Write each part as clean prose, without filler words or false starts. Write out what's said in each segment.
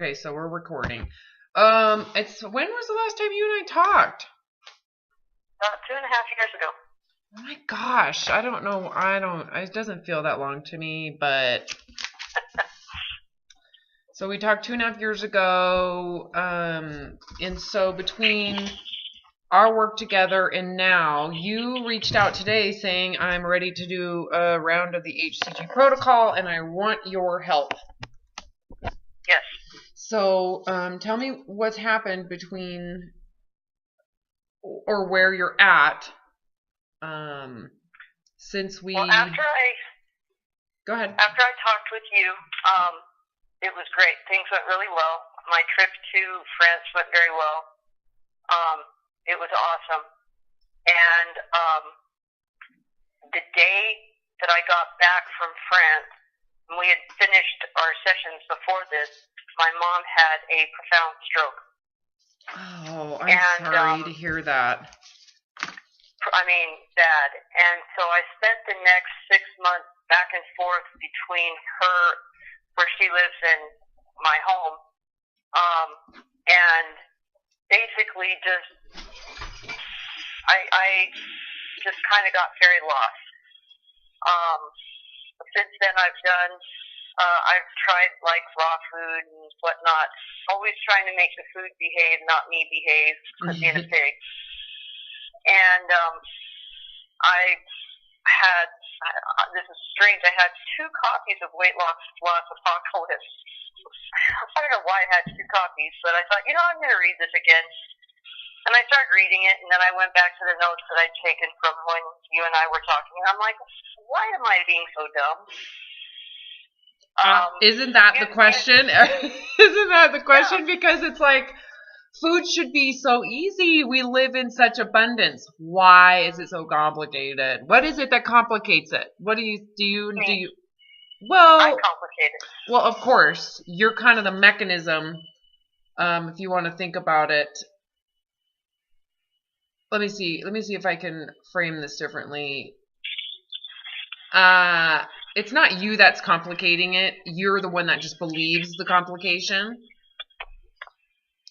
Okay, so we're recording. It's when was the last time you and I talked? About 2.5 years ago. Oh my gosh, I don't know. It doesn't feel that long to me, but so we talked 2.5 years ago. And so between our work together and now, you reached out today saying I'm ready to do a round of the HCG protocol and I want your help. Yes. So, tell me what's happened between, or where you're at, since we. Well, Go ahead. after I talked with you, it was great. Things went really well. My trip to France went very well. It was awesome. And the day that I got back from France, when we had finished our sessions before this, my mom had a profound stroke. Oh, I'm sorry to hear that. I mean, bad. And so I spent the next 6 months back and forth between her, where she lives, and my home. And basically I just kind of got very lost. Since then I've tried like raw food and whatnot, always trying to make the food behave, not me behave, being a pig. And this is strange, I had 2 copies of Weight Loss Apocalypse. I don't know why I had 2 copies, but I thought, I'm going to read this again. And I started reading it, and then I went back to the notes that I'd taken from when you and I were talking, and I'm like, why am I being so dumb? Isn't that the question? Isn't that the question? Yeah. Because it's like, food should be so easy. We live in such abundance. Why is it so complicated? What is it that complicates it? What do you? Well, I complicate it. Well, of course, you're kind of the mechanism. If you want to think about it. Let me see if I can frame this differently. It's not you that's complicating it. You're the one that just believes the complication.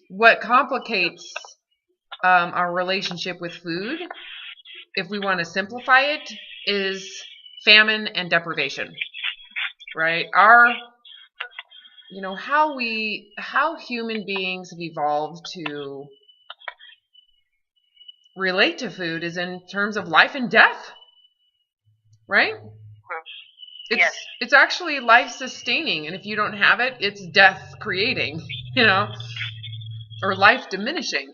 What complicates our relationship with food, if we want to simplify it, is famine and deprivation. Right? How human beings have evolved to relate to food is in terms of life and death, right? Yes. It's actually life sustaining, and if you don't have it, it's death creating, or life diminishing.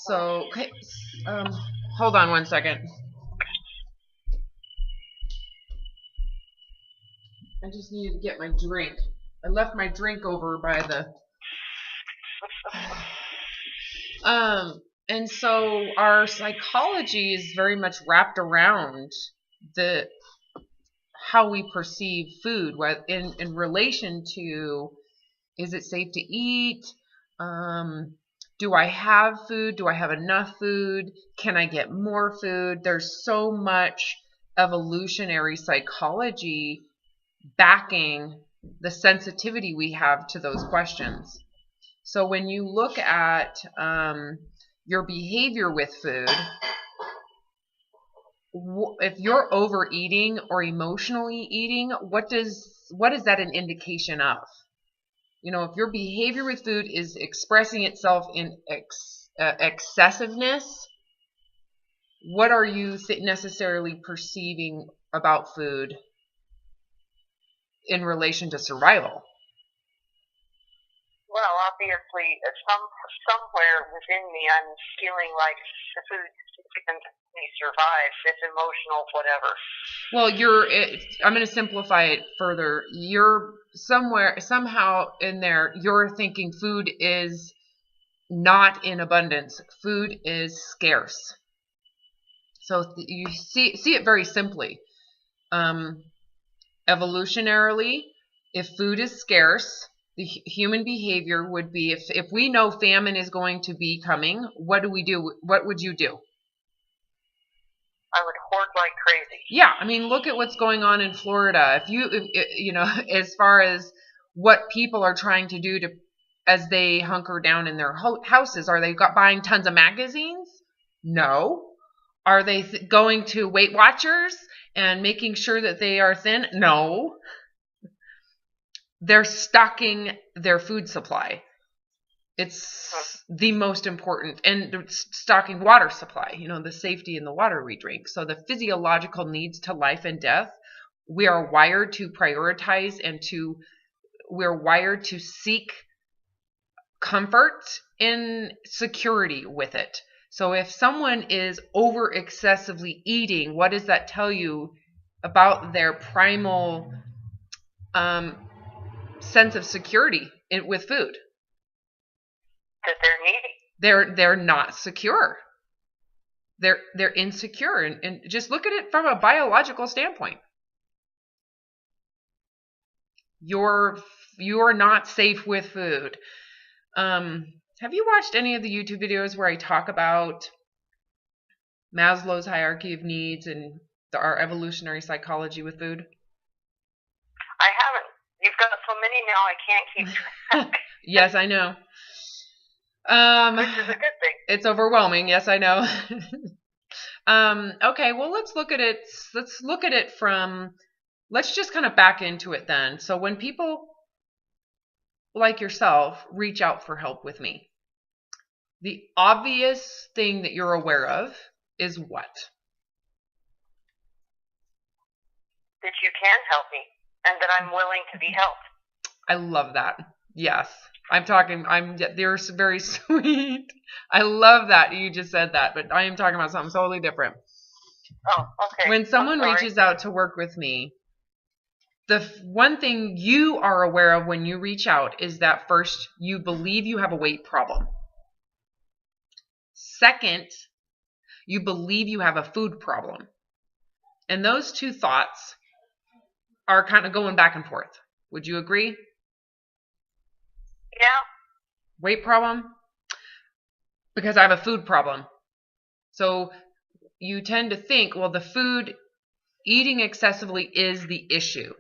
So, okay, hold on one second. I just needed to get my drink. I left my drink over by the. And so our psychology is very much wrapped around how we perceive food, in relation to, is it safe to eat? Do I have food? Do I have enough food? Can I get more food? There's so much evolutionary psychology backing the sensitivity we have to those questions. So when you look at your behavior with food, if you're overeating or emotionally eating, what is that an indication of? If your behavior with food is expressing itself in excessiveness, what are you necessarily perceiving about food in relation to survival? Well, obviously, somewhere within me, I'm feeling like the food can me survive. It's emotional, whatever. Well, I'm going to simplify it further. You're somehow in there, you're thinking food is not in abundance. Food is scarce. So you see it very simply. Evolutionarily, if food is scarce, the human behavior would be, if we know famine is going to be coming, what do we do? What would you do? I would hoard like crazy. Yeah, I mean, look at what's going on in Florida. If as far as what people are trying to do to as they hunker down in their houses. Are they buying tons of magazines? No. Are they going to Weight Watchers and making sure that they are thin? No. They're stocking their food supply. It's the most important. And stocking water supply, the safety in the water we drink. So the physiological needs to life and death, we are wired to prioritize we're wired to seek comfort in security with it. So if someone is over excessively eating, what does that tell you about their primal sense of security with food? That they're needy. They're not secure. They're insecure, and just look at it from a biological standpoint. You're not safe with food. Have you watched any of the YouTube videos where I talk about Maslow's hierarchy of needs and our evolutionary psychology with food? I haven't. You've got so many now I can't keep track. Yes, I know. Which is a good thing. It's overwhelming. Yes, I know. Okay, well, let's look at it from, let's just kind of back into it then. So when people like yourself reach out for help with me, the obvious thing that you're aware of is what? That you can help me and that I'm willing to be helped. I love that. Yes. They're very sweet. I love that you just said that, but I am talking about something totally different. Oh, okay. When someone reaches out to work with me, the one thing you are aware of when you reach out is that first, you believe you have a weight problem. Second, you believe you have a food problem. And those two thoughts are kind of going back and forth. Would you agree? Yeah. Weight problem? Because I have a food problem. So you tend to think, well, the food, eating excessively is the issue.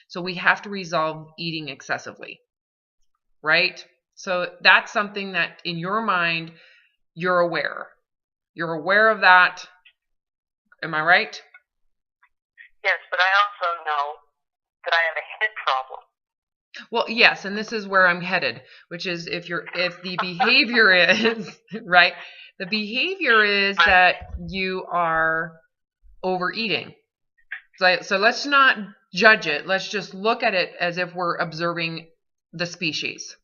So we have to resolve eating excessively. Right? So that's something that in your mind, you're aware. You're aware of that. Am I right? Yes, but I also know that I have a head problem. Well, yes, and this is where I'm headed, which is if the behavior is, right? The behavior is that you are overeating. So let's not judge it. Let's just look at it as if we're observing the species.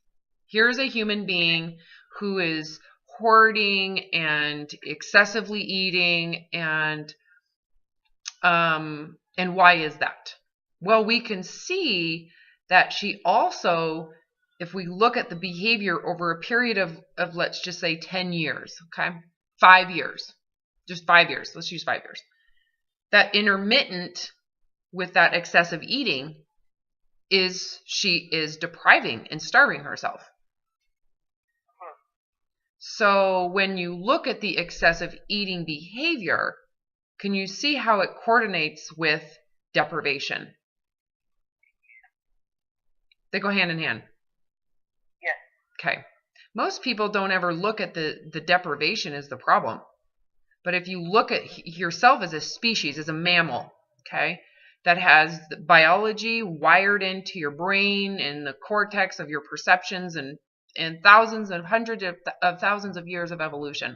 Here's a human being who is hoarding and excessively eating, and why is that? Well, we can see that she also, if we look at the behavior over a period of let's just say 10 years, okay? 5 years. Just 5 years. Let's use 5 years. That intermittent with that excessive eating she is depriving and starving herself. So when you look at the excessive eating behavior, can you see how it coordinates with deprivation? They go hand in hand. Yes. Okay. Most people don't ever look at the deprivation as the problem. But if you look at yourself as a species, as a mammal, okay, that has the biology wired into your brain and the cortex of your perceptions and thousands and hundreds of thousands of years of evolution.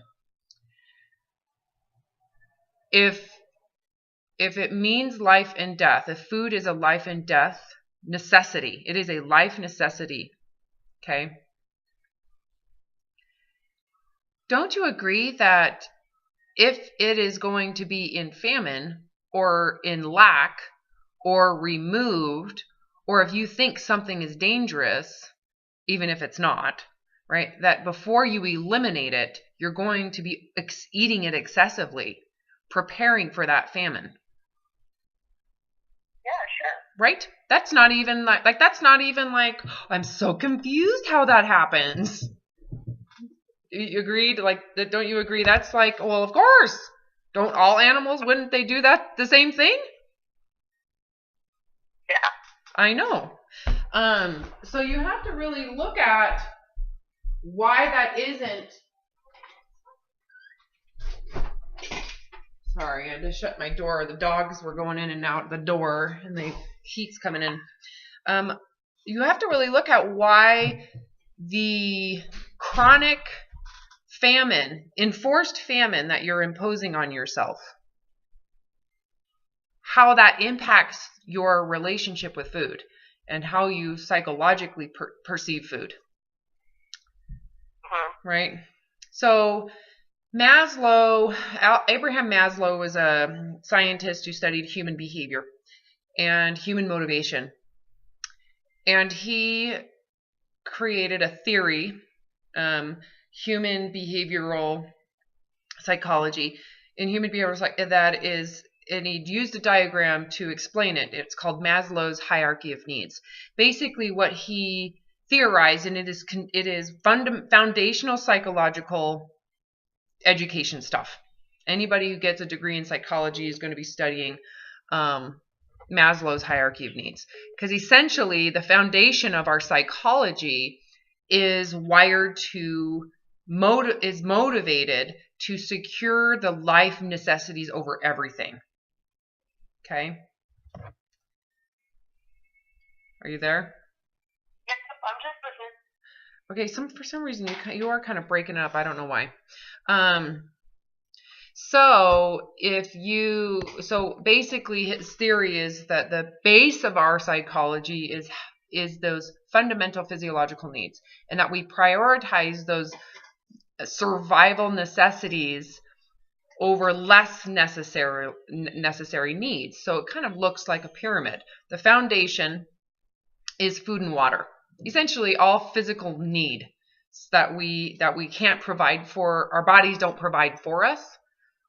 If it means life and death, if food is a life and death necessity, it is a life necessity, okay? Don't you agree that if it is going to be in famine or in lack or removed, or if you think something is dangerous, even if it's not, right, that before you eliminate it, you're going to be eating it excessively, preparing for that famine? Yeah, sure. Right? That's not even like, I'm so confused how that happens. You agreed? Like, don't you agree? That's like, well, of course. Don't all animals, wouldn't they do that, the same thing? Yeah. I know. So you have to really look at why that isn't. Sorry, I had to shut my door. The dogs were going in and out the door, and the heat's coming in. You have to really look at why the chronic famine, enforced famine that you're imposing on yourself, how that impacts your relationship with food and how you psychologically perceive food. Right? So Abraham Maslow was a scientist who studied human behavior and human motivation. And he created a theory, human behavioral psychology. In human behavioral psychology, and he used a diagram to explain it. It's called Maslow's hierarchy of needs. Basically, what he theorized, and it is foundational psychological education stuff. Anybody who gets a degree in psychology is going to be studying Maslow's hierarchy of needs, because essentially the foundation of our psychology is wired to is motivated to secure the life necessities over everything. Okay, are you there? Yes, I'm just listening. Okay, for some reason you are kind of breaking up. I don't know why. So basically his theory is that the base of our psychology is those fundamental physiological needs, and that we prioritize those survival necessities over less necessary needs. So it kind of looks like a pyramid. The foundation is food and water. Essentially all physical need that we can't provide for, our bodies don't provide for us.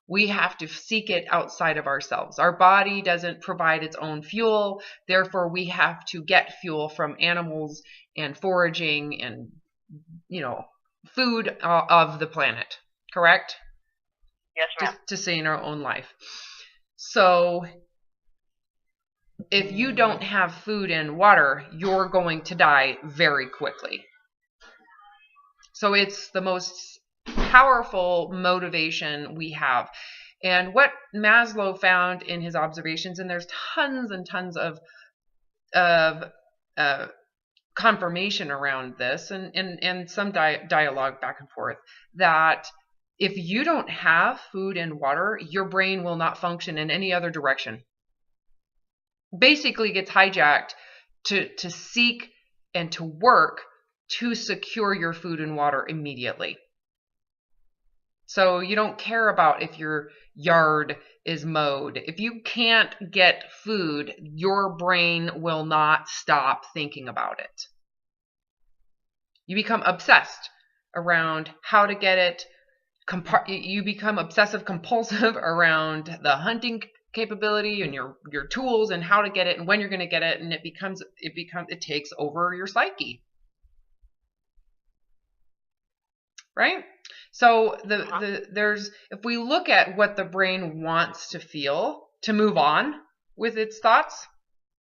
We have to seek it outside of ourselves. Our body doesn't provide its own fuel. Therefore, we have to get fuel from animals and foraging and, food of the planet. Correct? Yes, ma'am. To sustain our own life. So if you don't have food and water, you're going to die very quickly. So it's the most powerful motivation we have. And what Maslow found in his observations, and there's tons and tons of confirmation around this, and some dialogue back and forth, that if you don't have food and water, your brain will not function in any other direction. Basically gets hijacked to seek and to work to secure your food and water immediately. So you don't care about if your yard is mowed. If you can't get food, your brain will not stop thinking about it. You become obsessed around how to get it. You become obsessive compulsive around the hunting capability and your tools and how to get it and when you're going to get it, and it takes over your psyche. Right? So if we look at what the brain wants to feel to move on with its thoughts,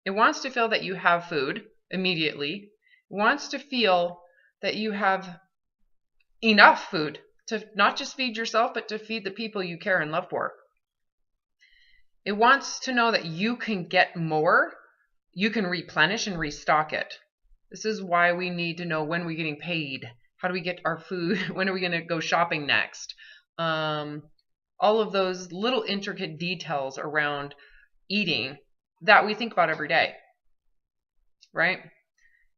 it wants to feel that you have food immediately. It wants to feel that you have enough food to not just feed yourself, but to feed the people you care and love for. It wants to know that you can get more, you can replenish and restock it. This is why we need to know when we're getting paid. How do we get our food? When are we going to go shopping next? All of those little intricate details around eating that we think about every day. Right?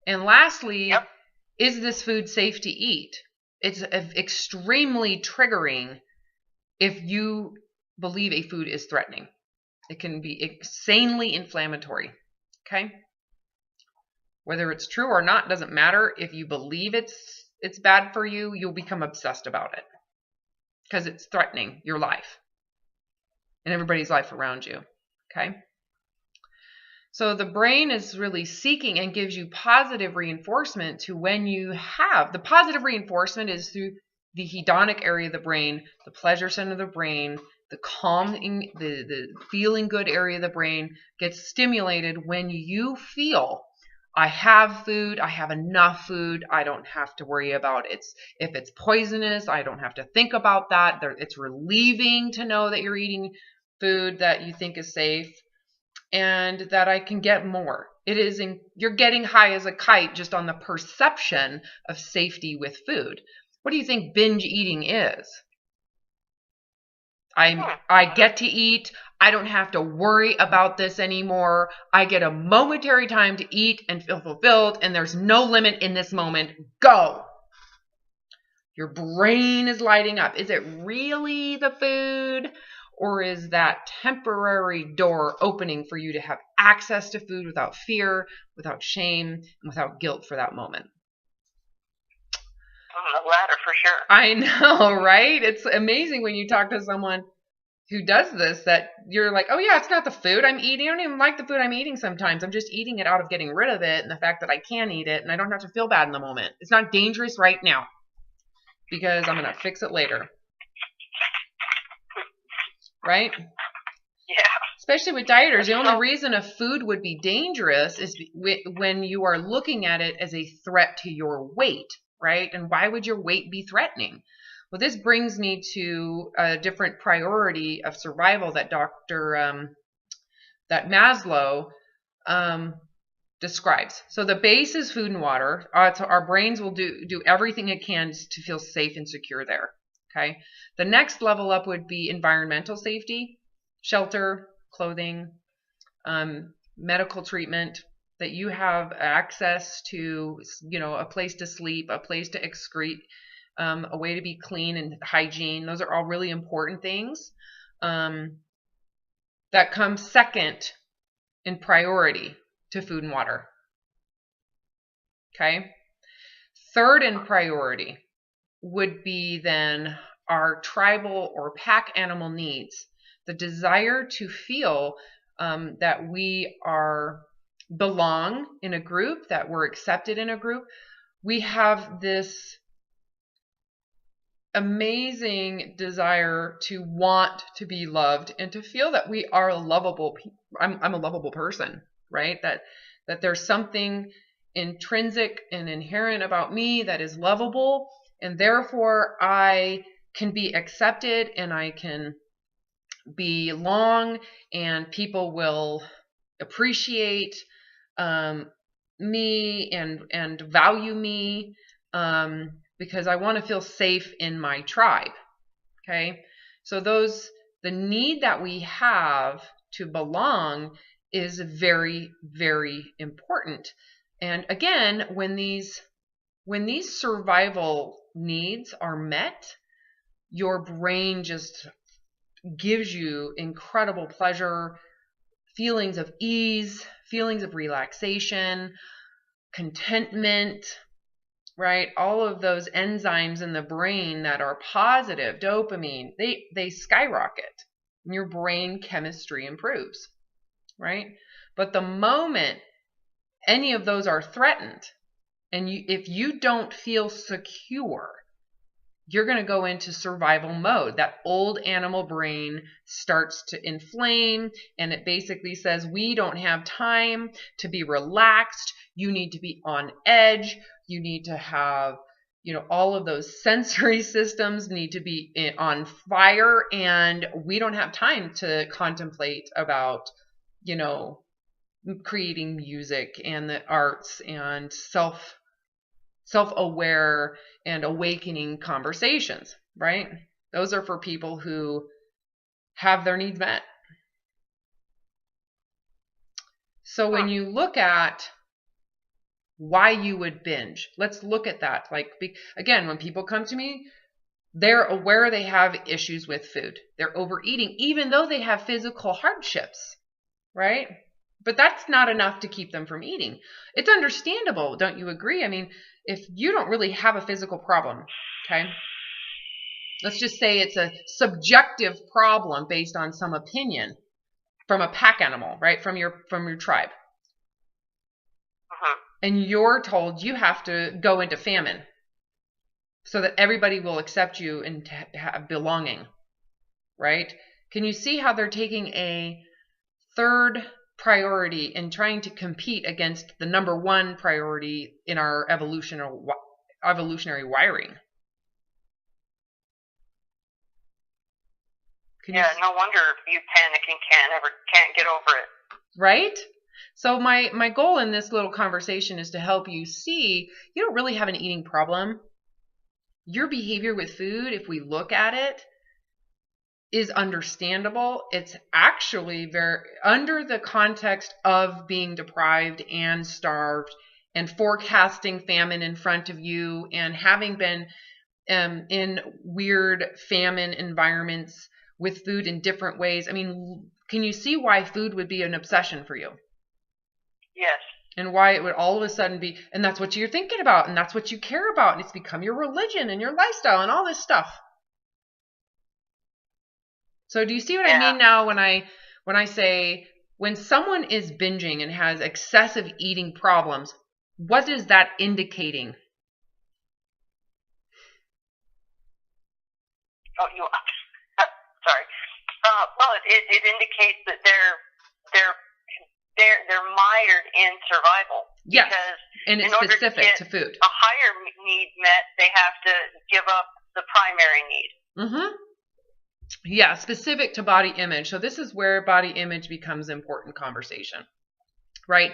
And lastly, yep. Is this food safe to eat? It's extremely triggering if you believe a food is threatening. It can be insanely inflammatory. Okay? Whether it's true or not doesn't matter. If you believe it's bad for you, you'll become obsessed about it because it's threatening your life and everybody's life around you. Okay? So the brain is really seeking and gives you positive reinforcement to when you have. The positive reinforcement is through the hedonic area of the brain, the pleasure center of the brain, the calming, the feeling good area of the brain gets stimulated when you feel I have food, I have enough food, I don't have to worry about it. If it's poisonous, I don't have to think about that. It's relieving to know that you're eating food that you think is safe and that I can get more. You're getting high as a kite just on the perception of safety with food. What do you think binge eating is? I get to eat. I don't have to worry about this anymore. I get a momentary time to eat and feel fulfilled, and there's no limit in this moment. Go. Your brain is lighting up. Is it really the food, or is that temporary door opening for you to have access to food without fear, without shame, and without guilt for that moment? The latter for sure. I know, right? It's amazing when you talk to someone who does this that you're like, oh yeah, it's not the food I'm eating. I don't even like the food I'm eating sometimes. I'm just eating it out of getting rid of it and the fact that I can eat it and I don't have to feel bad in the moment. It's not dangerous right now because I'm going to fix it later. Right? Yeah. Especially with dieters, the only reason a food would be dangerous is when you are looking at it as a threat to your weight. Right? And why would your weight be threatening? Well, this brings me to a different priority of survival that that Maslow describes. So the base is food and water. So our brains will do everything it can to feel safe and secure there. Okay. The next level up would be environmental safety, shelter, clothing, medical treatment, that you have access to, a place to sleep, a place to excrete, a way to be clean and hygiene. Those are all really important things. That comes second in priority to food and water. Okay. Third in priority would be then our tribal or pack animal needs. The desire to feel that we belong in a group, that we're accepted in a group. We have this amazing desire to want to be loved and to feel that we are lovable. I'm a lovable person, right? That there's something intrinsic and inherent about me that is lovable, and therefore I can be accepted and I can belong, and people will appreciate me and value me because I want to feel safe in my tribe. Okay, so the need that we have to belong is very, very important. And again, when these survival needs are met, your brain just gives you incredible pleasure, feelings of ease, feelings of relaxation, contentment, right? All of those enzymes in the brain that are positive, dopamine, they skyrocket. And your brain chemistry improves, right? But the moment any of those are threatened, and if you don't feel secure, you're going to go into survival mode. That old animal brain starts to inflame, and it basically says, we don't have time to be relaxed. You need to be on edge. You need to have, all of those sensory systems need to be on fire, and we don't have time to contemplate about, creating music and the arts and self-aware and awakening conversations, right? Those are for people who have their needs met. So when you look at why you would binge, let's look at that. Again, when people come to me, they're aware they have issues with food. They're overeating, even though they have physical hardships, right? But that's not enough to keep them from eating. It's understandable, don't you agree? I mean, if you don't really have a physical problem, okay? Let's just say it's a subjective problem based on some opinion from a pack animal, right? From your tribe. And you're told you have to go into famine so that everybody will accept you and have belonging, right? Can you see how they're taking a third priority in trying to compete against the number one priority in our evolutionary wiring. No wonder you panic and can't get over it. Right? So my goal in this little conversation is to help you see you don't really have an eating problem. Your behavior with food, if we look at it, is understandable. It's actually very under the context of being deprived and starved and forecasting famine in front of you and having been in weird famine environments with food in different ways. I mean, can you see why food would be an obsession for you? Yes. And why it would all of a sudden be, and that's what you're thinking about, and that's what you care about, and it's become your religion and your lifestyle and all this stuff. So do you see what I mean now when I say when someone is binging and has excessive eating problems, what is that indicating? Sorry. Well, it indicates that they're mired in survival. Yes, because and it's specific to food. A higher need met, they have to give up the primary need. Mm-hmm. Yeah, specific to body image. So this is where body image becomes important conversation, right?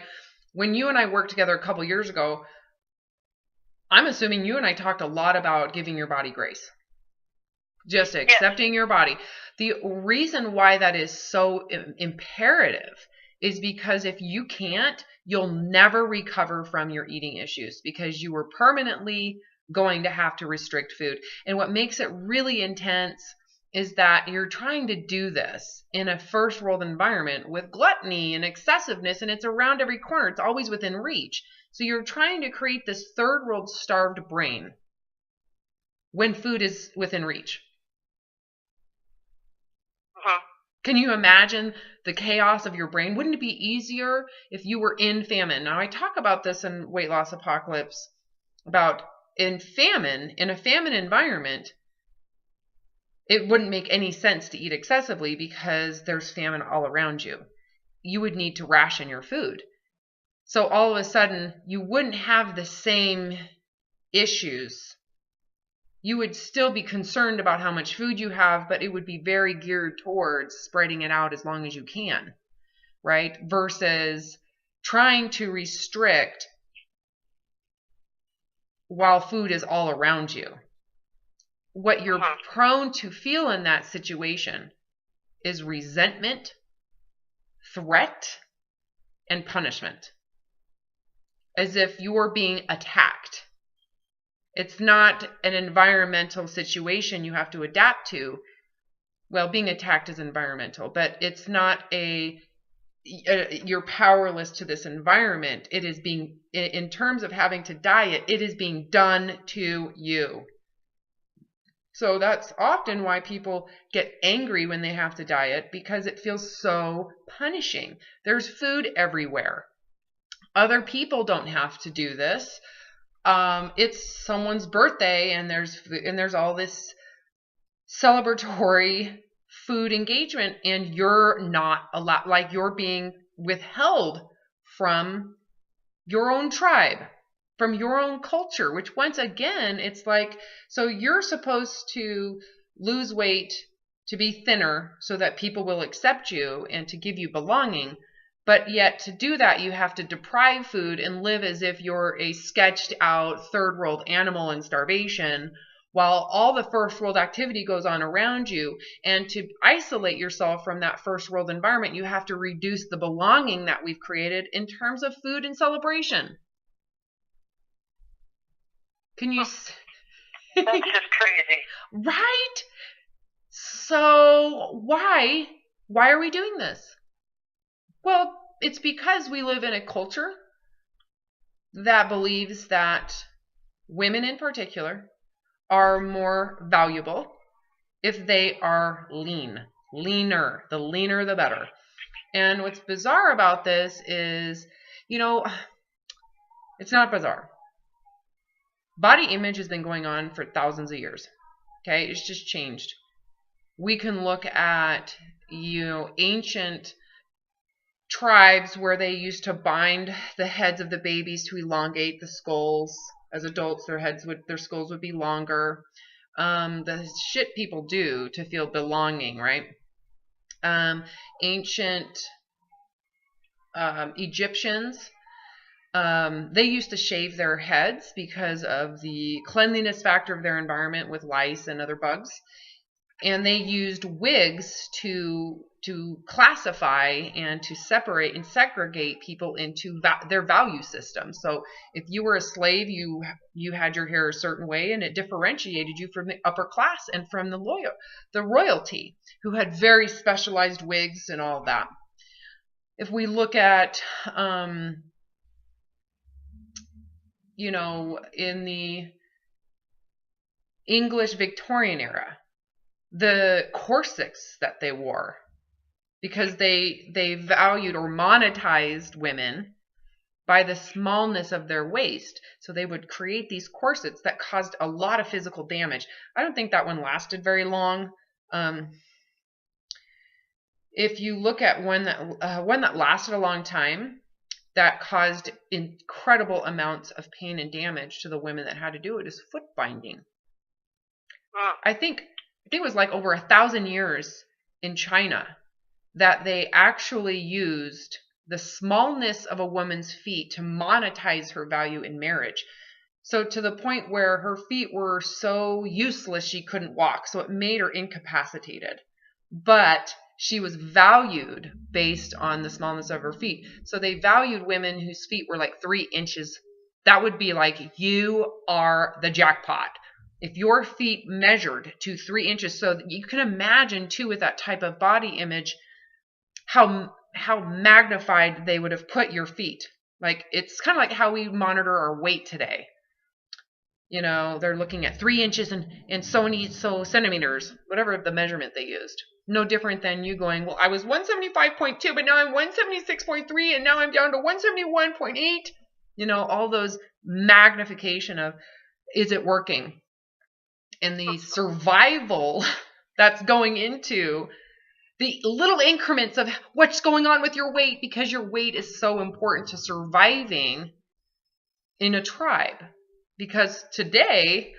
When you and I worked together a couple years ago, I'm assuming you and I talked a lot about giving your body grace. Just accepting your body. The reason why that is so imperative is because if you can't, you'll never recover from your eating issues because you were permanently going to have to restrict food. And what makes it really intense is that you're trying to do this in a first world environment with gluttony and excessiveness, and it's around every corner. It's always within reach. So you're trying to create this third world starved brain when food is within reach. Can you imagine the chaos of your brain? Wouldn't it be easier if you were in famine? Now, I talk about this in Weight Loss Apocalypse, about in a famine environment, it wouldn't make any sense to eat excessively because there's famine all around you. You would need to ration your food. So all of a sudden, you wouldn't have the same issues. You would still be concerned about how much food you have, but it would be very geared towards spreading it out as long as you can, right? Versus trying to restrict while food is all around you. What you're prone to feel in that situation is resentment, threat, and punishment. As if you're being attacked. It's not an environmental situation you have to adapt to. Well, being attacked is environmental, but it's not you're powerless to this environment. It is being, in terms of having to diet, it is being done to you. So that's often why people get angry when they have to diet, because it feels so punishing. There's food everywhere. Other people don't have to do this. It's someone's birthday and there's all this celebratory food engagement, and you're not allowed, like you're being withheld from your own tribe, from your own culture, which once again, it's like, so you're supposed to lose weight to be thinner so that people will accept you and to give you belonging. But yet to do that, you have to deprive food and live as if you're a sketched out third world animal in starvation, while all the first world activity goes on around you. And to isolate yourself from that first world environment, you have to reduce the belonging that we've created in terms of food and celebration. Can you... That's just crazy. Right? So why are we doing this? Well, it's because we live in a culture that believes that women in particular are more valuable if they are leaner. The leaner, the better. And what's bizarre about this is, it's not bizarre. Body image has been going on for thousands of years. Okay, it's just changed. We can look at, ancient tribes where they used to bind the heads of the babies to elongate the skulls. As adults, their skulls would be longer. The shit people do to feel belonging, right? Ancient Egyptians, they used to shave their heads because of the cleanliness factor of their environment with lice and other bugs. And they used wigs to classify and to separate and segregate people into their value system. So if you were a slave, you had your hair a certain way, and it differentiated you from the upper class and from the royalty, who had very specialized wigs and all of that. If we look at in the English Victorian era, the corsets that they wore, because they valued or monetized women by the smallness of their waist. So they would create these corsets that caused a lot of physical damage. I don't think that one lasted very long. If you look at one that lasted a long time, that caused incredible amounts of pain and damage to the women that had to do it, is foot binding. I think it was like over 1,000 years in China that they actually used the smallness of a woman's feet to monetize her value in marriage. So to the point where her feet were so useless she couldn't walk. So it made her incapacitated. But she was valued based on the smallness of her feet. So they valued women whose feet were like 3 inches. That would be like, you are the jackpot. If your feet measured to 3 inches, so you can imagine too, with that type of body image, how magnified they would have put your feet. Like, it's kind of like how we monitor our weight today. They're looking at 3 inches and so centimeters, whatever the measurement they used. No different than you going, well, I was 175.2, but now I'm 176.3, and now I'm down to 171.8. All those magnification of, is it working? And the survival that's going into the little increments of what's going on with your weight, because your weight is so important to surviving in a tribe. Because today,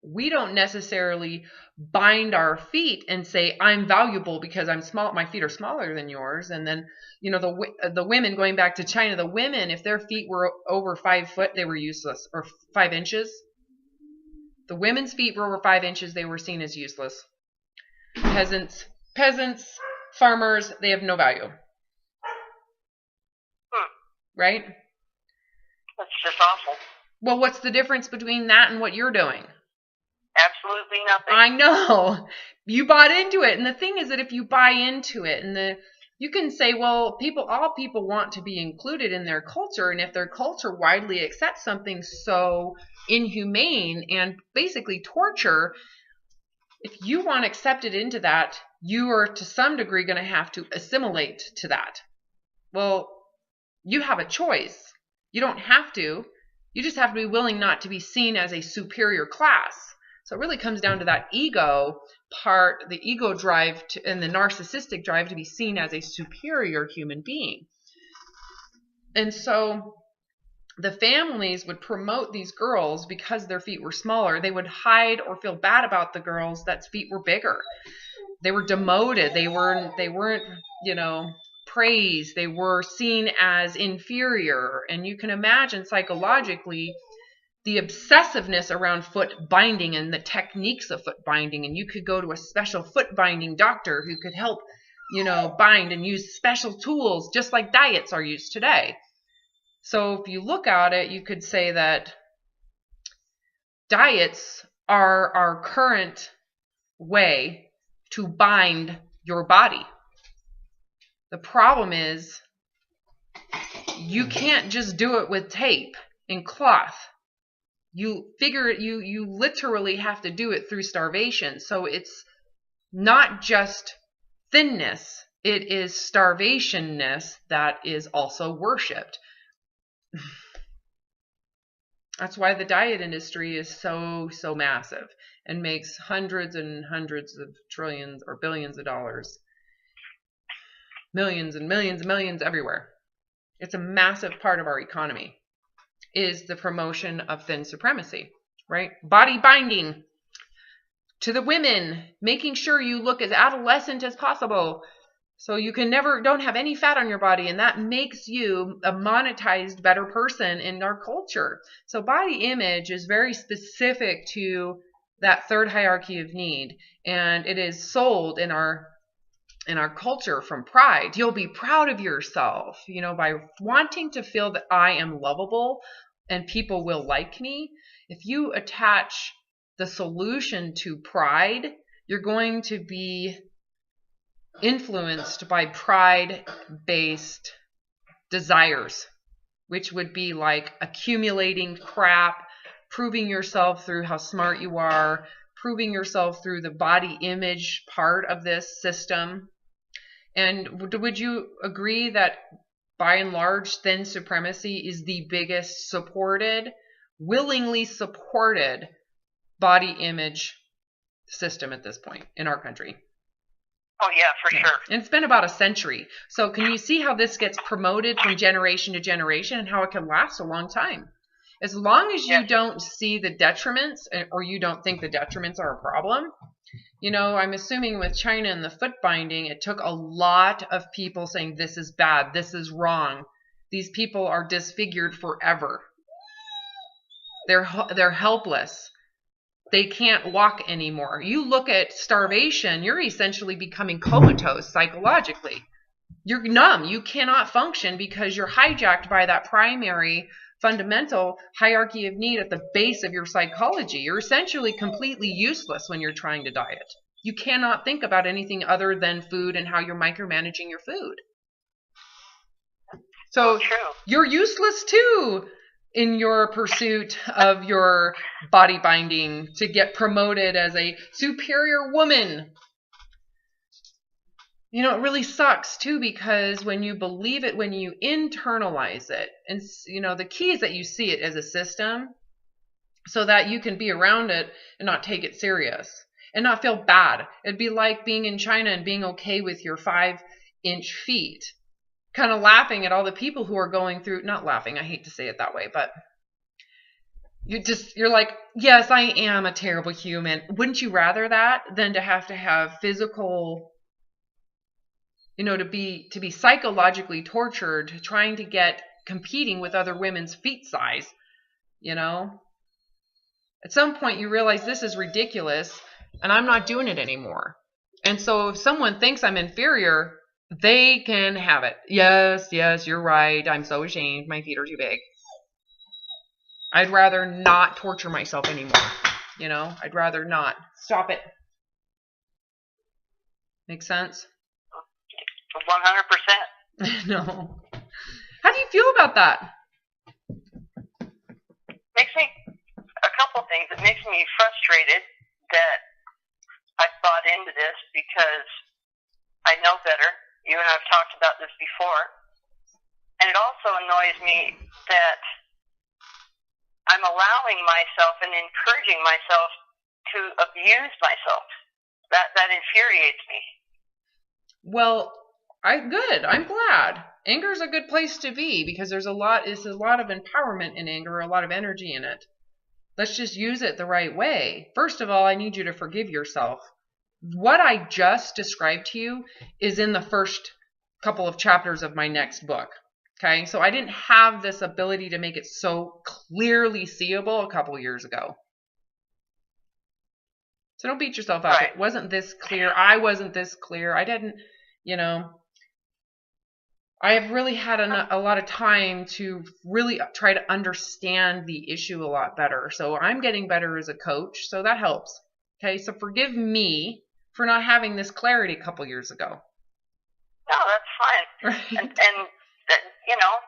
we don't necessarily bind our feet and say, I'm valuable because I'm small, my feet are smaller than yours. And then, the women, going back to China, the women, if their feet were over 5 foot, they were useless, or 5 inches. The women's feet were over 5 inches, they were seen as useless. Peasants, farmers, they have no value. Right? That's just awful. Well, what's the difference between that and what you're doing? Absolutely nothing. I know. You bought into it. And the thing is that if you buy into it, you can say, well, all people want to be included in their culture. And if their culture widely accepts something so inhumane and basically torture, if you want accepted into that, you are to some degree going to have to assimilate to that. Well, you have a choice. You don't have to. You just have to be willing not to be seen as a superior class. So it really comes down to that ego part, the ego drive and the narcissistic drive to be seen as a superior human being. And so the families would promote these girls because their feet were smaller. They would hide or feel bad about the girls that's feet were bigger. They were demoted. They weren't, praised. They were seen as inferior. And you can imagine psychologically the obsessiveness around foot binding and the techniques of foot binding. And you could go to a special foot binding doctor who could help, bind and use special tools, just like diets are used today. So if you look at it, you could say that diets are our current way to bind your body. The problem is you can't just do it with tape and cloth. You literally have to do it through starvation. So it's not just thinness, it is starvationness that is also worshipped. That's why the diet industry is so massive and makes hundreds and hundreds of trillions or billions of dollars. millions and millions and millions everywhere. It's a massive part of our economy, is the promotion of thin supremacy, right? Body binding to the women, making sure you look as adolescent as possible. So you can don't have any fat on your body, and that makes you a monetized, better person in our culture. So body image is very specific to that third hierarchy of need, and it is sold in our culture from pride. You'll be proud of yourself, by wanting to feel that I am lovable and people will like me. If you attach the solution to pride, you're going to be influenced by pride-based desires, which would be like accumulating crap, proving yourself through how smart you are, proving yourself through the body image part of this system. And would you agree that by and large, thin supremacy is the biggest willingly supported body image system at this point in our country? Oh, yeah, for sure. And it's been about a century. So can you see how this gets promoted from generation to generation and how it can last a long time? As long as you don't see the detriments, or you don't think the detriments are a problem. I'm assuming with China and the foot binding, it took a lot of people saying this is bad, this is wrong. These people are disfigured forever. They're helpless. They can't walk anymore. You look at starvation, you're essentially becoming comatose psychologically. You're numb. You cannot function because you're hijacked by that primary fundamental hierarchy of need at the base of your psychology. You're essentially completely useless when you're trying to diet. You cannot think about anything other than food and how you're micromanaging your food. So you're useless too in your pursuit of your body binding to get promoted as a superior woman. It really sucks too, because when you believe it, when you internalize it, and the key is that you see it as a system so that you can be around it and not take it serious and not feel bad. It'd be like being in China and being okay with your 5-inch feet, kind of laughing at all the people who are going through, not laughing, I hate to say it that way, but you're like, yes, I am a terrible human. Wouldn't you rather that than to have physical, to be psychologically tortured, trying to competing with other women's feet size, At some point you realize this is ridiculous and I'm not doing it anymore. And so if someone thinks I'm inferior, they can have it. Yes, you're right. I'm so ashamed. My feet are too big. I'd rather not torture myself anymore. I'd rather not. Stop it. Make sense? 100%. No. How do you feel about that? Makes me a couple things. It makes me frustrated that I bought into this because I know better. You and I have talked about this before. And it also annoys me that I'm allowing myself and encouraging myself to abuse myself. That infuriates me. Well, good. I'm glad. Anger is a good place to be because it's a lot of empowerment in anger, a lot of energy in it. Let's just use it the right way. First of all, I need you to forgive yourself. What I just described to you is in the first couple of chapters of my next book. Okay, so I didn't have this ability to make it so clearly seeable a couple years ago. So don't beat yourself up. Right. It wasn't this clear. I wasn't this clear. I didn't, I've really had a lot of time to really try to understand the issue a lot better. So I'm getting better as a coach, so that helps. Okay, so forgive me for not having this clarity a couple years ago. No, that's fine. Right. And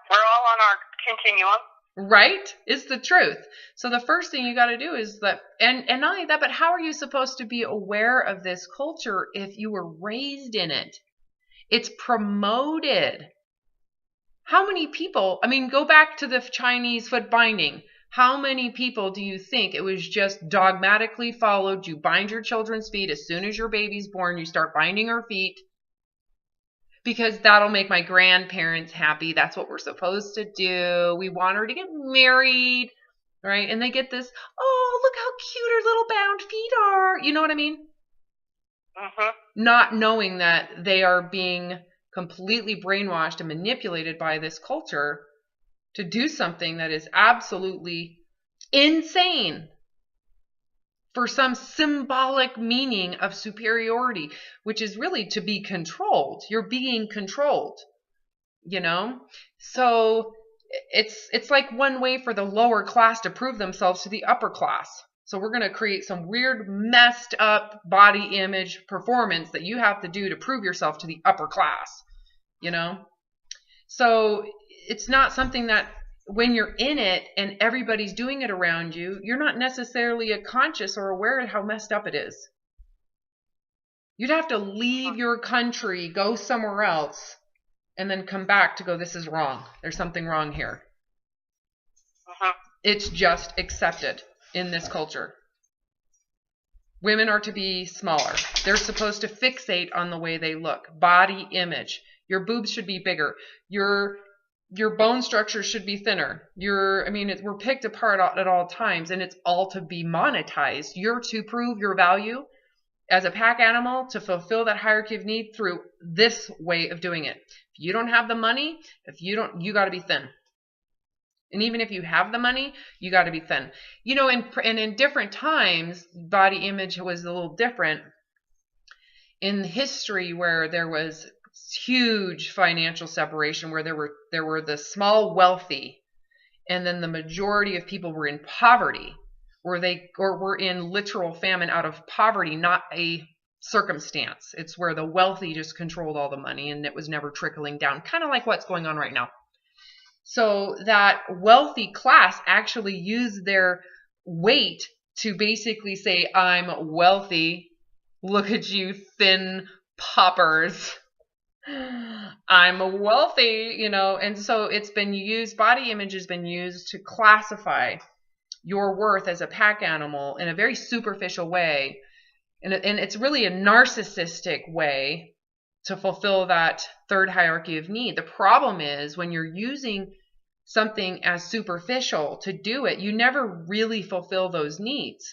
we're all on our continuum. Right? It's the truth. So the first thing you got to do is that, and not only that, but how are you supposed to be aware of this culture if you were raised in it? It's promoted. How many people, go back to the Chinese foot binding. How many people do you think it was just dogmatically followed? You bind your children's feet as soon as your baby's born, you start binding her feet. because that'll make my grandparents happy. That's what we're supposed to do. We want her to get married, right? And they get this, oh, look how cute her little bound feet are. You know what I mean? Not knowing that they are being completely brainwashed and manipulated by this culture to do something that is absolutely insane for some symbolic meaning of superiority, which is really to be controlled. You're being controlled, you know? So it's like one way for the lower class to prove themselves to the upper class. So we're going to create some weird, messed up body image performance that you have to do to prove yourself to the upper class, you know? So it's not something that when you're in it and everybody's doing it around you, you're not necessarily conscious or aware of how messed up it is. You'd have to leave your country, go somewhere else, and then come back to go, this is wrong. There's something wrong here. It's just accepted in this culture. Women are to be smaller. They're supposed to fixate on the way they look. Body image. Your boobs should be bigger. Your bone structure should be thinner. We're picked apart at all times, and it's all to be monetized. You're to prove your value as a pack animal to fulfill that hierarchy of need through this way of doing it. If you don't have the money, you got to be thin. And even if you have the money, you got to be thin. You know, and in different times, body image was a little different. In history, where there was huge financial separation, where there were the small wealthy, and then the majority of people were in poverty, or were in literal famine out of poverty, not a circumstance. It's where the wealthy just controlled all the money and it was never trickling down, kind of like what's going on right now. So that wealthy class actually used their weight to basically say, I'm wealthy. Look at you thin poppers. I'm wealthy, you know. And so it's been used, body image has been used to classify your worth as a pack animal in a very superficial way. And it's really a narcissistic way to fulfill that third hierarchy of need. The problem is when you're using something as superficial to do it, you never really fulfill those needs,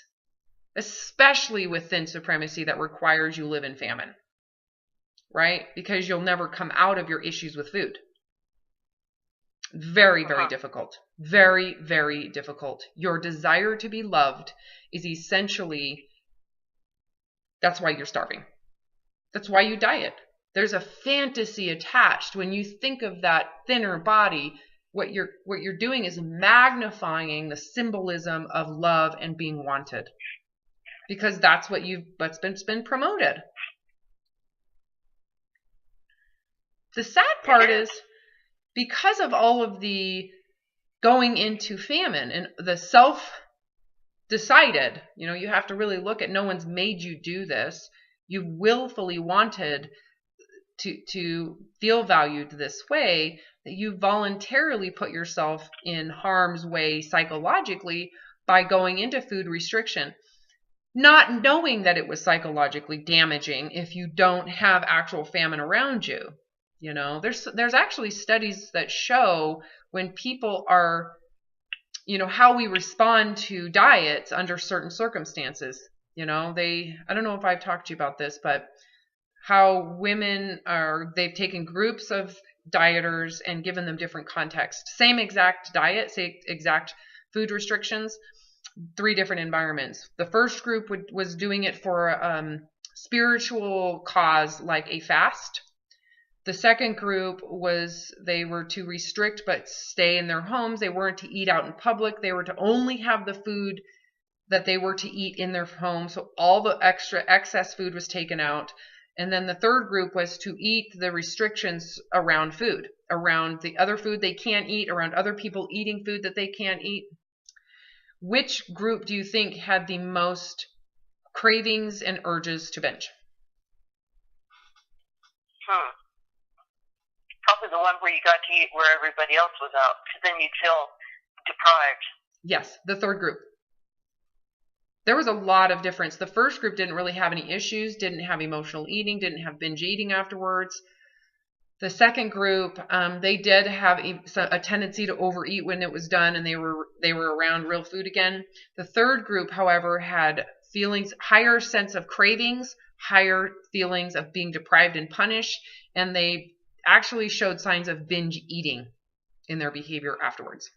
especially within supremacy that requires you live in famine, right? Because you'll never come out of your issues with food. Very, very difficult. Very, very difficult. Your desire to be loved is essentially, that's why you're starving. That's why you diet. There's a fantasy attached. When you think of that thinner body, what you're doing is magnifying the symbolism of love and being wanted, because that's what's been promoted. The sad part is, because of all of the going into famine and the self-decided, you have to really look at, no one's made you do this. You willfully wanted to feel valued this way, that you voluntarily put yourself in harm's way psychologically by going into food restriction, not knowing that it was psychologically damaging if you don't have actual famine around you. There's actually studies that show when people are, how we respond to diets under certain circumstances. I don't know if I've talked to you about this, but how women they've taken groups of dieters and given them different contexts. Same exact diet, same exact food restrictions, 3 different environments. The first group was doing it for a spiritual cause, like a fast. The second group they were to restrict but stay in their homes. They weren't to eat out in public. They were to only have the food that they were to eat in their home. So all the excess food was taken out. And then the third group was to eat the restrictions around food, around the other food they can't eat, around other people eating food that they can't eat. Which group do you think had the most cravings and urges to binge? Probably the one where you got to eat where everybody else was out, because then you'd feel deprived. Yes, the third group. There was a lot of difference. The first group didn't really have any issues, didn't have emotional eating, didn't have binge eating afterwards. The second group, they did have a tendency to overeat when it was done, and they were around real food again. The third group, however, had higher sense of cravings, higher feelings of being deprived and punished, and they actually showed signs of binge eating in their behavior afterwards.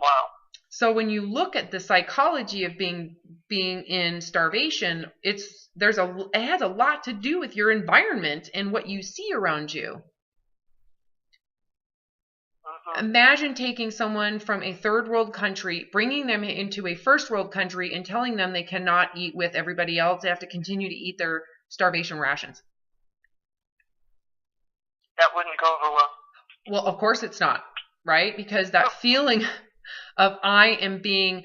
Wow. So when you look at the psychology of being in starvation, it has a lot to do with your environment and what you see around you. Imagine taking someone from a third world country, bringing them into a first world country, and telling them they cannot eat with everybody else. They have to continue to eat their starvation rations. That wouldn't go over well. Well, of course it's not, right? Because that feeling of I am being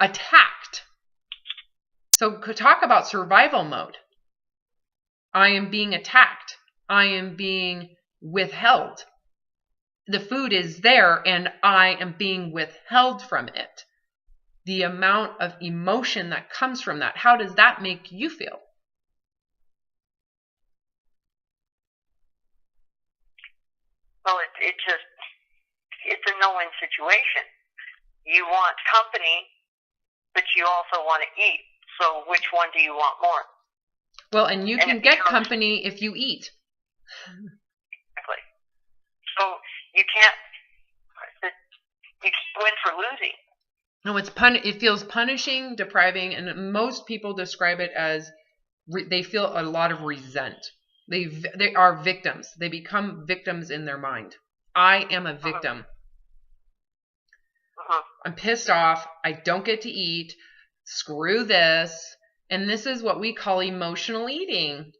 attacked. So talk about survival mode. I am being attacked. I am being withheld. The food is there and I am being withheld from it. The amount of emotion that comes from that, how does that make you feel? Well, it's a no-win situation. You want company, but you also want to eat. So which one do you want more? Well, and you can get company if you eat. Exactly. So you can't win for losing. No, it feels punishing, depriving, and most people describe it as they feel a lot of resent. They are victims. They become victims in their mind. I am a victim. I'm pissed off. I don't get to eat. Screw this. And this is what we call emotional eating.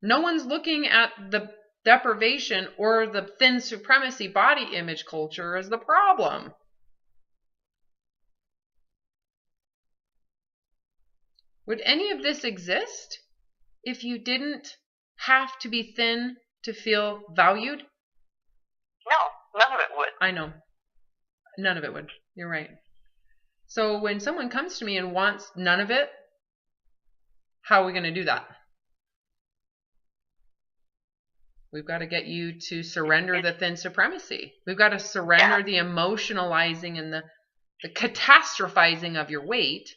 No one's looking at the deprivation or the thin supremacy body image culture as the problem. Would any of this exist if you didn't have to be thin to feel valued? No, none of it would. I know. None of it would. You're right. So when someone comes to me and wants none of it, how are we going to do that? We've got to get you to surrender the thin supremacy. We've got to surrender the emotionalizing and the catastrophizing of your weight.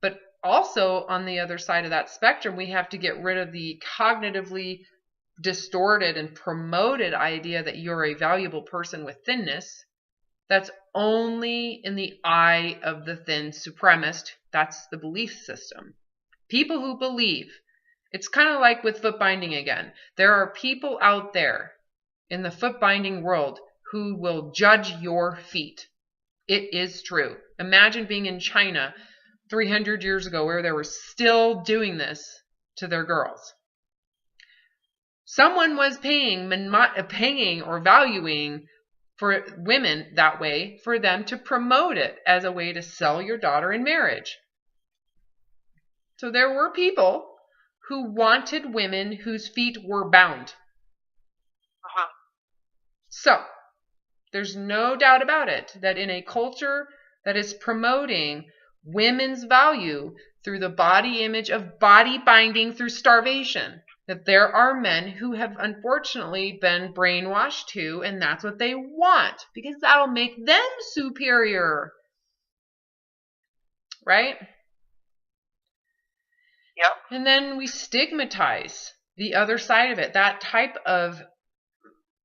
But also on the other side of that spectrum, we have to get rid of the cognitively distorted and promoted idea that you're a valuable person with thinness. That's only in the eye of the thin supremacist. That's the belief system. People who believe. It's kind of like with foot binding again. There are people out there in the foot binding world who will judge your feet. It is true. Imagine being in China 300 years ago where they were still doing this to their girls. Someone was paying or valuing for women that way for them to promote it as a way to sell your daughter in marriage. So there were people who wanted women whose feet were bound. So there's no doubt about it that in a culture that is promoting women's value through the body image of body binding through starvation, that there are men who have unfortunately been brainwashed too, and that's what they want because that'll make them superior. Right? Yep. And then we stigmatize the other side of it, that type of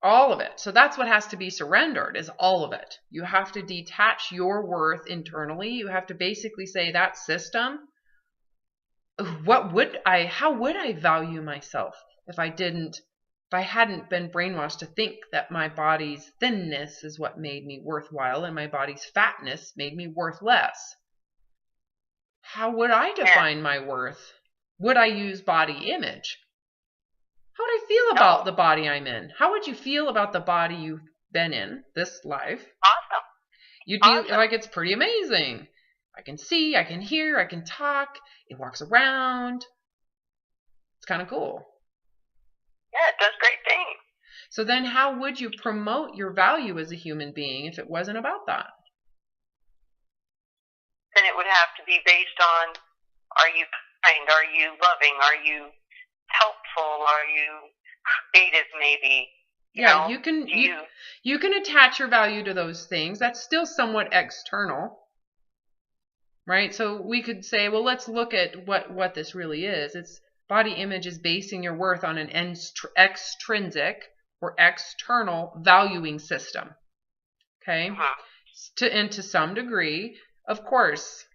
all of it. So that's what has to be surrendered, is all of it. You have to detach your worth internally. You have to basically say that system, how would I value myself if I hadn't been brainwashed to think that my body's thinness is what made me worthwhile and my body's fatness made me worth less? How would I define my worth? Would I use body image? How would I feel about the body I'm in? How would you feel about the body you've been in this life? Awesome. You'd be like, it's pretty amazing. I can see, I can hear, I can talk. It walks around. It's kind of cool. Yeah, it does great things. So then how would you promote your value as a human being if it wasn't about that? Then it would have to be based on, are you kind? Are you loving? Are you helpful? Are you creative? Maybe. Yeah, you can attach your value to those things. That's still somewhat external, right? So we could say, well, let's look at what this really is. It's body image is basing your worth on an extrinsic or external valuing system. Okay, and to some degree, of course,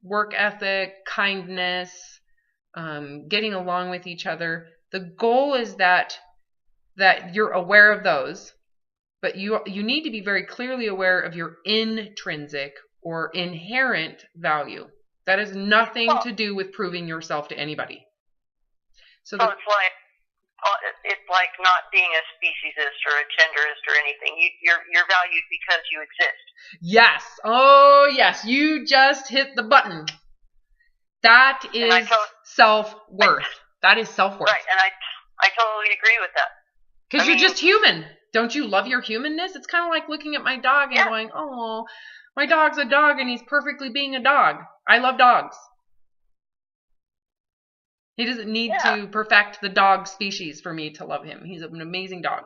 work ethic, kindness, getting along with each other. The goal is that you're aware of those, but you need to be very clearly aware of your intrinsic or inherent value. That has nothing to do with proving yourself to anybody. So it's like not being a speciesist or a genderist or anything. You're valued because you exist. Yes. Oh, yes. You just hit the button. That is self-worth. That is self-worth. Right, and I totally agree with that. Because you're just human. Don't you love your humanness? It's kind of like looking at my dog and going, oh, my dog's a dog and he's perfectly being a dog. I love dogs. He doesn't need to perfect the dog species for me to love him. He's an amazing dog.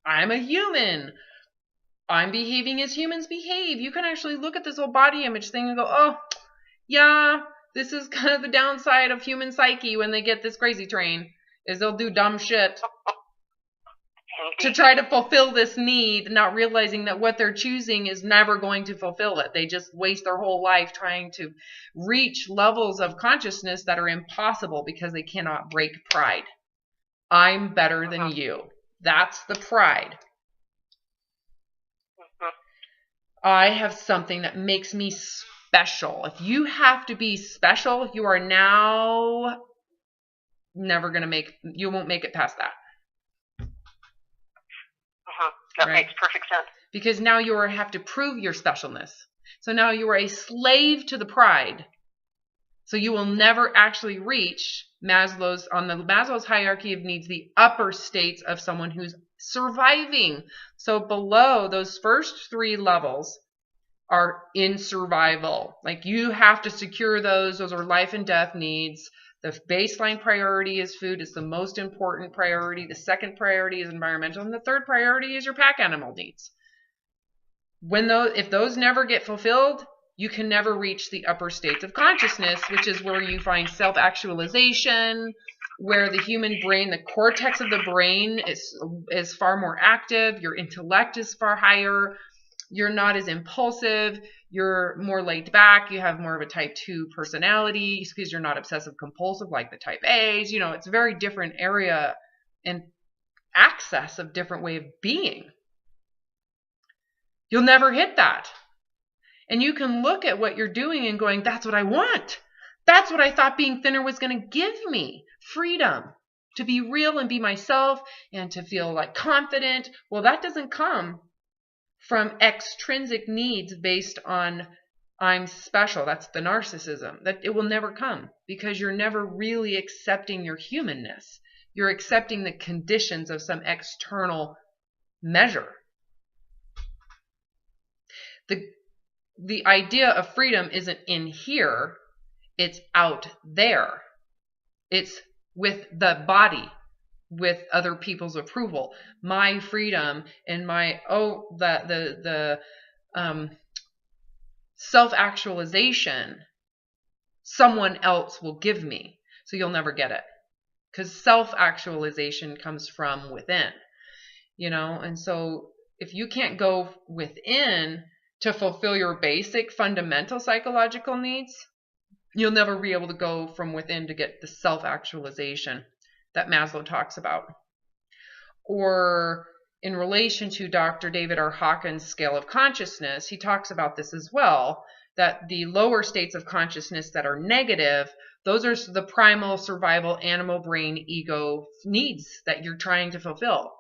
I'm a human. I'm behaving as humans behave. You can actually look at this whole body image thing and go, oh, yeah, this is kind of the downside of human psyche when they get this crazy train, is they'll do dumb shit to try to fulfill this need, not realizing that what they're choosing is never going to fulfill it. They just waste their whole life trying to reach levels of consciousness that are impossible because they cannot break pride. I'm better than you. That's the pride. I have something that makes me special. If you have to be special, you are now never going to you won't make it past that. That makes perfect sense. Because now you have to prove your specialness. So now you are a slave to the pride. So you will never actually reach Maslow's hierarchy of needs, the upper states of someone who's surviving. So below those first 3 levels are in survival. Like you have to secure those. Those are life and death needs. The baseline priority is food. It's the most important priority. The second priority is environmental. And the third priority is your pack animal needs. If those never get fulfilled, you can never reach the upper states of consciousness, which is where you find self-actualization, where the human brain, the cortex of the brain is far more active. Your intellect is far higher. You're not as impulsive. You're more laid back. You have more of a type 2 personality because you're not obsessive compulsive like the type A's. It's a very different area and access of different way of being. You'll never hit that. And you can look at what you're doing and going, that's what I want. That's what I thought being thinner was going to give me. Freedom. To be real and be myself and to feel like confident. Well, that doesn't come from extrinsic needs based on I'm special. That's the narcissism. That it will never come because you're never really accepting your humanness. You're accepting the conditions of some external measure. The idea of freedom isn't in here. It's out there. It's with the body, with other people's approval. My freedom and my the self-actualization someone else will give me. So you'll never get it. Because self-actualization comes from within. And so if you can't go within to fulfill your basic fundamental psychological needs, you'll never be able to go from within to get the self-actualization that Maslow talks about. Or in relation to Dr. David R. Hawkins' scale of consciousness, he talks about this as well, that the lower states of consciousness that are negative, those are the primal survival animal brain ego needs that you're trying to fulfill.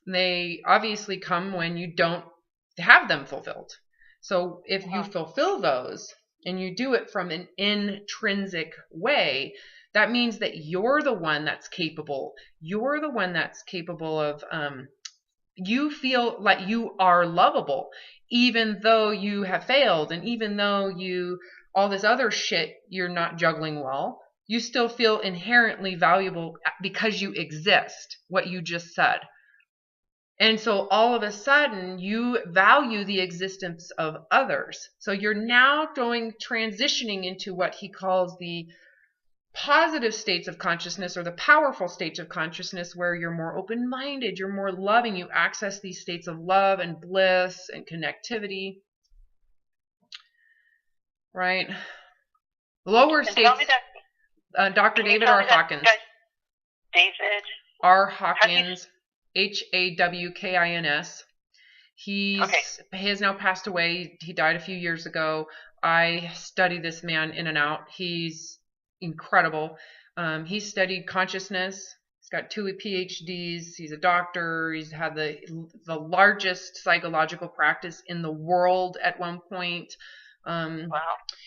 They obviously come when you don't have them fulfilled. So if you fulfill those and you do it from an intrinsic way, that means that you're the one that's capable. You're the one that's capable of, you feel like you are lovable, even though you have failed and even though all this other shit you're not juggling well. You still feel inherently valuable because you exist, what you just said. And so all of a sudden you value the existence of others. So you're now transitioning into what he calls the positive states of consciousness, or the powerful states of consciousness, where you're more open-minded, you're more loving, you access these states of love and bliss and connectivity. Right? Lower states. Dr. David R. Hawkins. David R. Hawkins, Hawkins. He has now passed away. He died a few years ago. I study this man in and out. He's incredible. He studied consciousness. He's got 2 PhDs. He's a doctor. He's had the largest psychological practice in the world at one point. Wow.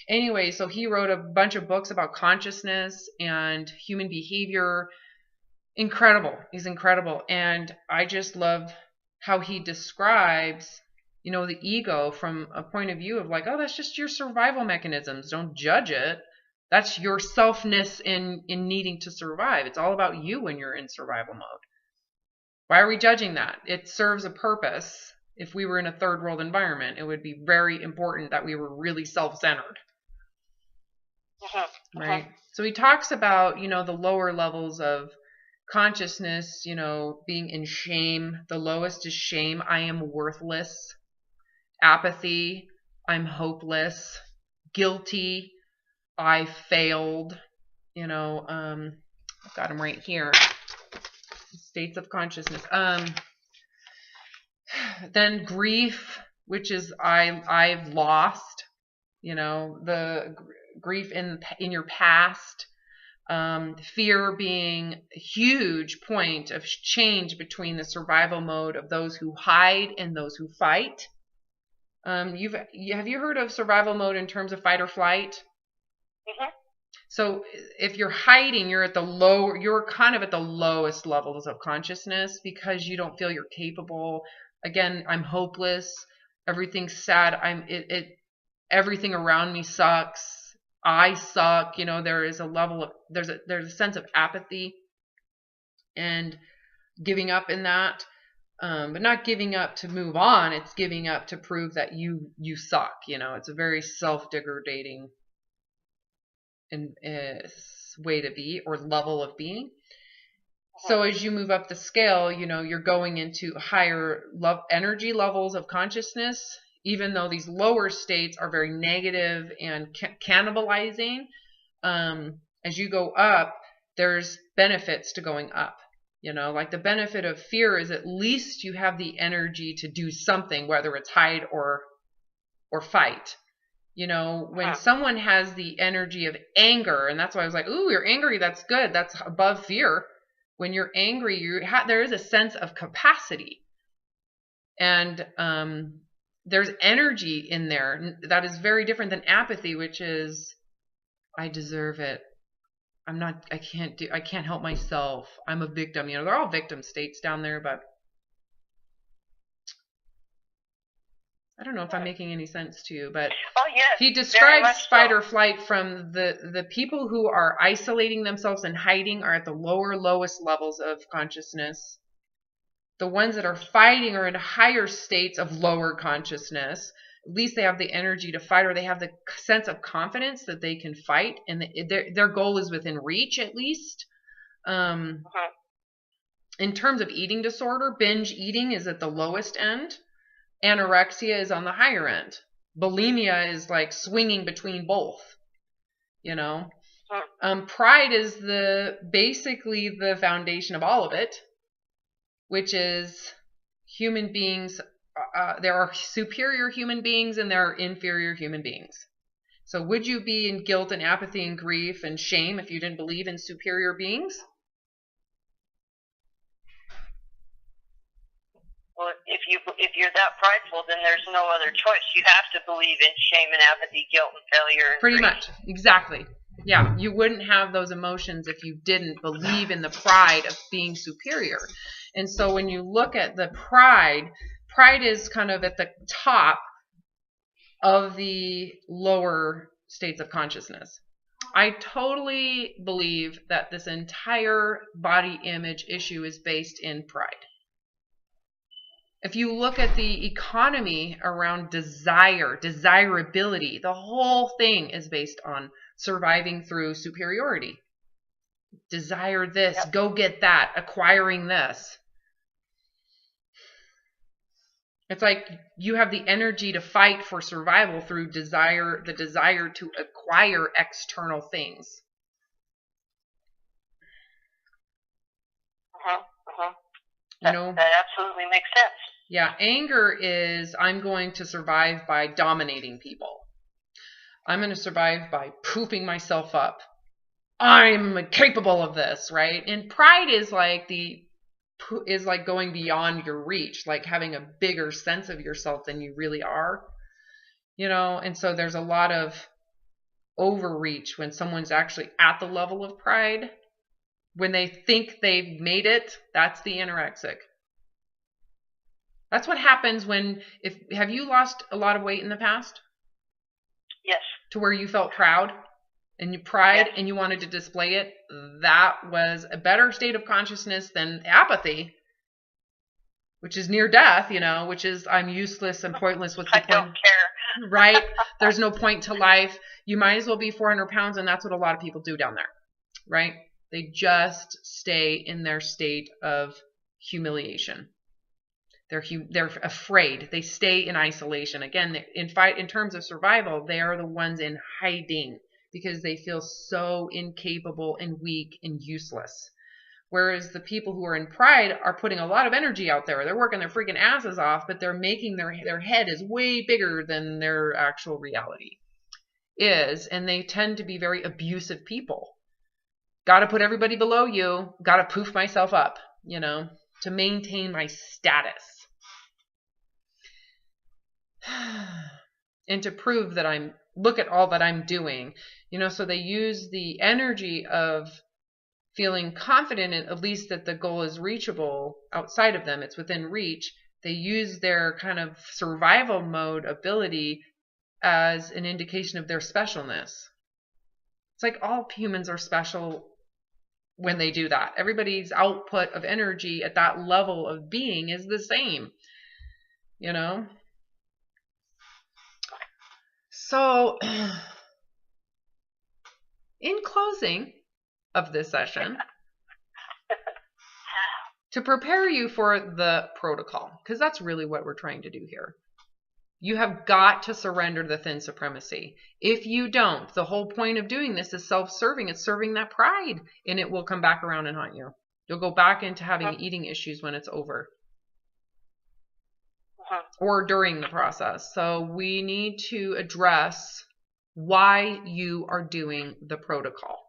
Anyway, so he wrote a bunch of books about consciousness and human behavior. Incredible. He's incredible. And I just love how he describes, the ego from a point of view of like, oh, that's just your survival mechanisms. Don't judge it. That's your selfness in needing to survive. It's all about you when you're in survival mode. Why are we judging that? It serves a purpose. If we were in a third world environment, it would be very important that we were really self-centered. Right? So he talks about, the lower levels of consciousness, being in shame. The lowest is shame. I am worthless. Apathy. I'm hopeless. Guilty. I failed. I've got them right here. States of consciousness. Then grief, which is I've lost. The grief in your past. Fear being a huge point of change between the survival mode of those who hide and those who fight. Have you heard of survival mode in terms of fight or flight? So if you're hiding, you're kind of at the lowest levels of consciousness because you don't feel you're capable. Again, I'm hopeless. Everything's sad. Everything around me sucks. I suck. There is a level of there's a sense of apathy and giving up in that, but not giving up to move on. It's giving up to prove that you suck. It's a very self-degrading way to be, or level of being. So as you move up the scale, you're going into higher energy levels of consciousness. Even though these lower states are very negative and cannibalizing, as you go up, there's benefits to going up. Like the benefit of fear is at least you have the energy to do something, whether it's hide or fight. When someone has the energy of anger, and that's why I was like, ooh, you're angry, that's good, that's above fear. When you're angry, there is a sense of capacity. And there's energy in there that is very different than apathy, which is, I deserve it. I can't help myself. I'm a victim. They're all victim states down there, but I don't know if I'm making any sense to you, but yes, he describes fight or flight from the people who are isolating themselves and hiding are at the lowest levels of consciousness. The ones that are fighting are in higher states of lower consciousness. At least they have the energy to fight, or they have the sense of confidence that they can fight, and their goal is within reach at least. In terms of eating disorder, binge eating is at the lowest end. Anorexia is on the higher end. Bulimia is like swinging between both. Pride is basically the foundation of all of it, which is human beings. There are superior human beings and there are inferior human beings. So would you be in guilt and apathy and grief and shame if you didn't believe in superior beings? Well, if you're that prideful, then there's no other choice. You have to believe in shame and apathy, guilt and failure. And pretty much, exactly. Yeah, you wouldn't have those emotions if you didn't believe in the pride of being superior. And so when you look at the pride is kind of at the top of the lower states of consciousness. I totally believe that this entire body image issue is based in pride. If you look at the economy around desirability, the whole thing is based on surviving through superiority. Desire this, Yep. go get that, acquiring this. It's like you have the energy to fight for survival through the desire to acquire external things. You know, that absolutely makes sense. Yeah, anger is I'm going to survive by dominating people. I'm going to survive by pooping myself up. I'm capable of this, right? And pride is like going beyond your reach, like having a bigger sense of yourself than you really are. You know, and so there's a lot of overreach when someone's actually at the level of pride. When they think they've made it, that's the anorexic. That's what happens have you lost a lot of weight in the past? Yes. To where you felt proud and pride, yes. and you wanted to display it? That was a better state of consciousness than apathy, which is near death, which is I'm useless and pointless. What's the point? I don't care. Right? There's no point to life. You might as well be 400 pounds, and that's what a lot of people do down there, right? They just stay in their state of humiliation. They're afraid. They stay in isolation. Again, in terms of survival, they are the ones in hiding because they feel so incapable and weak and useless. Whereas the people who are in pride are putting a lot of energy out there. They're working their freaking asses off, but they're making their head is way bigger than their actual reality is. And they tend to be very abusive people. Got to put everybody below you. Got to poof myself up, to maintain my status. And to prove that look at all that I'm doing, so they use the energy of feeling confident at least that the goal is reachable outside of them. It's within reach. They use their kind of survival mode ability as an indication of their specialness. It's like all humans are special when they do that. Everybody's output of energy at that level of being is the same, So, in closing of this session, to prepare you for the protocol, because that's really what we're trying to do here. You have got to surrender the thin supremacy. If you don't, the whole point of doing this is self-serving. It's serving that pride, and it will come back around and haunt you. You'll go back into having eating issues when it's over. Or during the process. So we need to address why you are doing the protocol.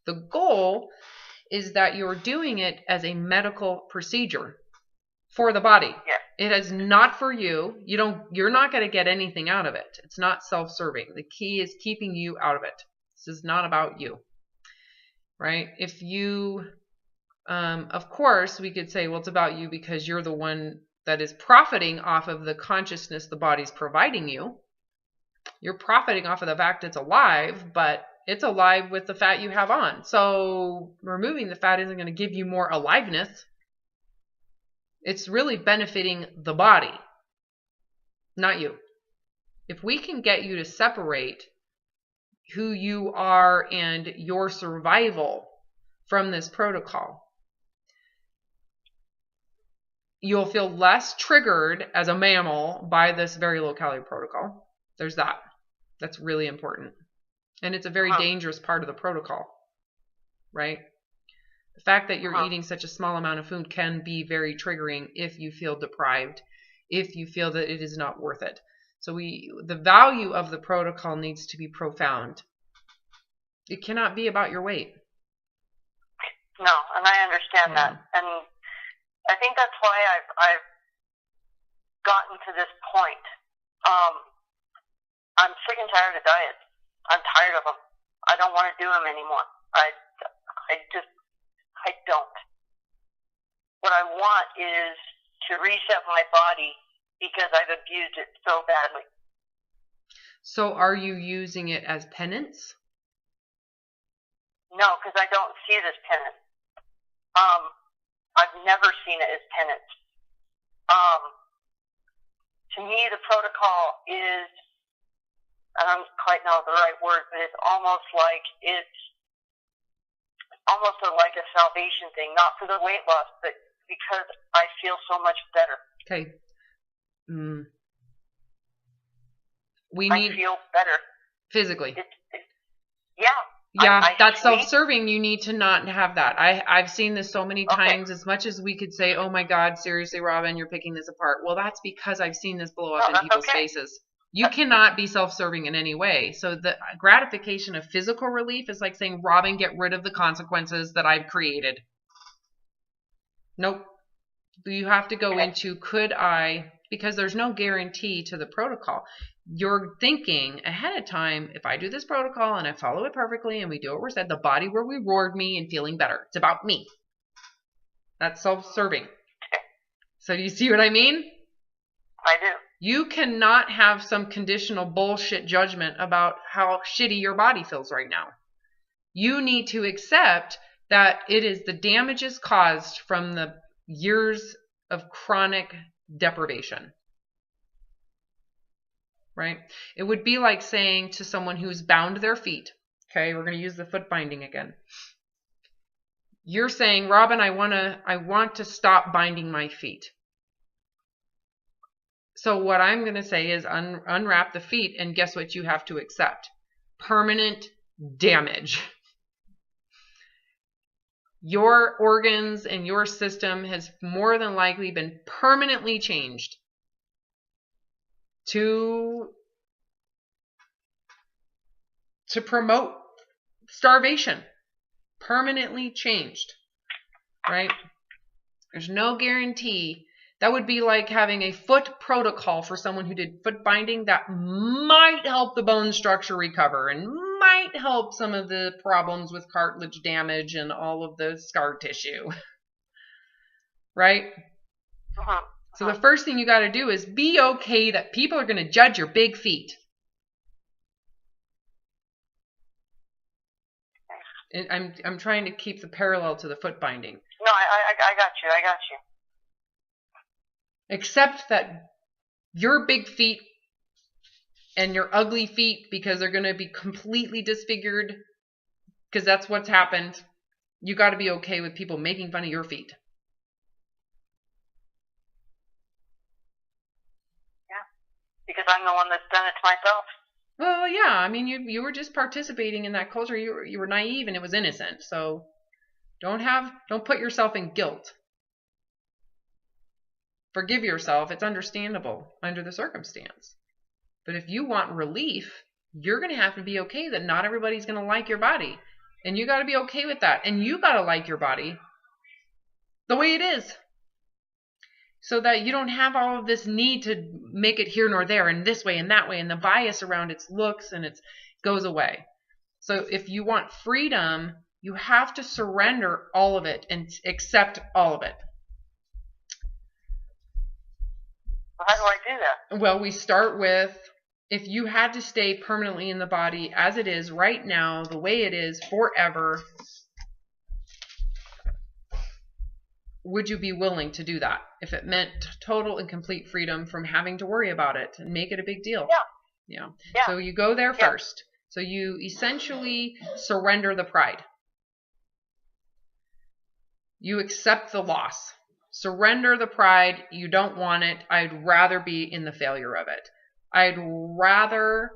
The goal is that you're doing it as a medical procedure for the body. Yeah. It is not for you. You're not going to get anything out of it. It's not self-serving. The key is keeping you out of it. This is not about you. Right? If you, of course, we could say, well, it's about you because you're the one that is profiting off of the consciousness the body's providing you. You're profiting off of the fact it's alive, but it's alive with the fat you have on. So removing the fat isn't going to give you more aliveness. It's really benefiting the body, not you. If we can get you to separate who you are and your survival from this protocol, you'll feel less triggered as a mammal by this very low calorie protocol. There's that. That's really important. And it's a very dangerous part of the protocol, right? The fact that you're eating such a small amount of food can be very triggering if you feel deprived, if you feel that it is not worth it. So the value of the protocol needs to be profound. It cannot be about your weight. No, and I understand that. And I think that's why I've gotten to this point. I'm sick and tired of diets. I'm tired of them. I don't want to do them anymore. I don't. What I want is to reset my body because I've abused it so badly. So are you using it as penance? No, because I don't see it as penance. I've never seen it as penance. To me, the protocol is, I don't quite know the right word, but it's almost like like a salvation thing, not for the weight loss, but because I feel so much better. Okay. I feel better. Physically. Yeah. Yeah, that's self-serving. You need to not have that. I've seen this so many times. As much as we could say, oh my God, seriously, Robin, you're picking this apart. Well, that's because I've seen this blow up in people's faces. You cannot be self-serving in any way. So the gratification of physical relief is like saying, Robin, get rid of the consequences that I've created. Nope. You have to go into, could I, because there's no guarantee to the protocol. You're thinking ahead of time, if I do this protocol and I follow it perfectly and we do what we're said, the body will reward me and feeling better. It's about me. That's self-serving. So do you see what I mean? I do. You cannot have some conditional bullshit judgment about how shitty your body feels right now. You need to accept that it is the damages caused from the years of chronic deprivation. Right? It would be like saying to someone who's bound their feet, okay, we're going to use the foot binding again. You're saying, Robin, I want to stop binding my feet. So what I'm going to say is unwrap the feet, and guess what you have to accept? Permanent damage. Your organs and your system has more than likely been permanently changed to promote starvation. Permanently changed, right? There's no guarantee. That would be like having a foot protocol for someone who did foot binding that might help the bone structure recover and might help some of the problems with cartilage damage and all of the scar tissue, right? So the first thing you got to do is be okay that people are going to judge your big feet. And I'm trying to keep the parallel to the foot binding. No, I got you. Accept that your big feet and your ugly feet, because they're going to be completely disfigured, because that's what's happened. You got to be okay with people making fun of your feet. Because I'm the one that's done it to myself. Well, yeah. I mean, you were just participating in that culture. You were naive and it was innocent. So don't put yourself in guilt. Forgive yourself. It's understandable under the circumstance. But if you want relief, you're going to have to be okay that not everybody's going to like your body. And you got to be okay with that. And you got to like your body the way it is. So that you don't have all of this need to make it here nor there and this way and that way, and the bias around its looks and it goes away. So if you want freedom, you have to surrender all of it and accept all of it. How do I do that? Well, we start with, if you had to stay permanently in the body as it is right now, the way it is forever, would you be willing to do that if it meant total and complete freedom from having to worry about it and make it a big deal? Yeah. So you go there first. So you essentially surrender the pride. You accept the loss. Surrender the pride. You don't want it. I'd rather be in the failure of it. I'd rather,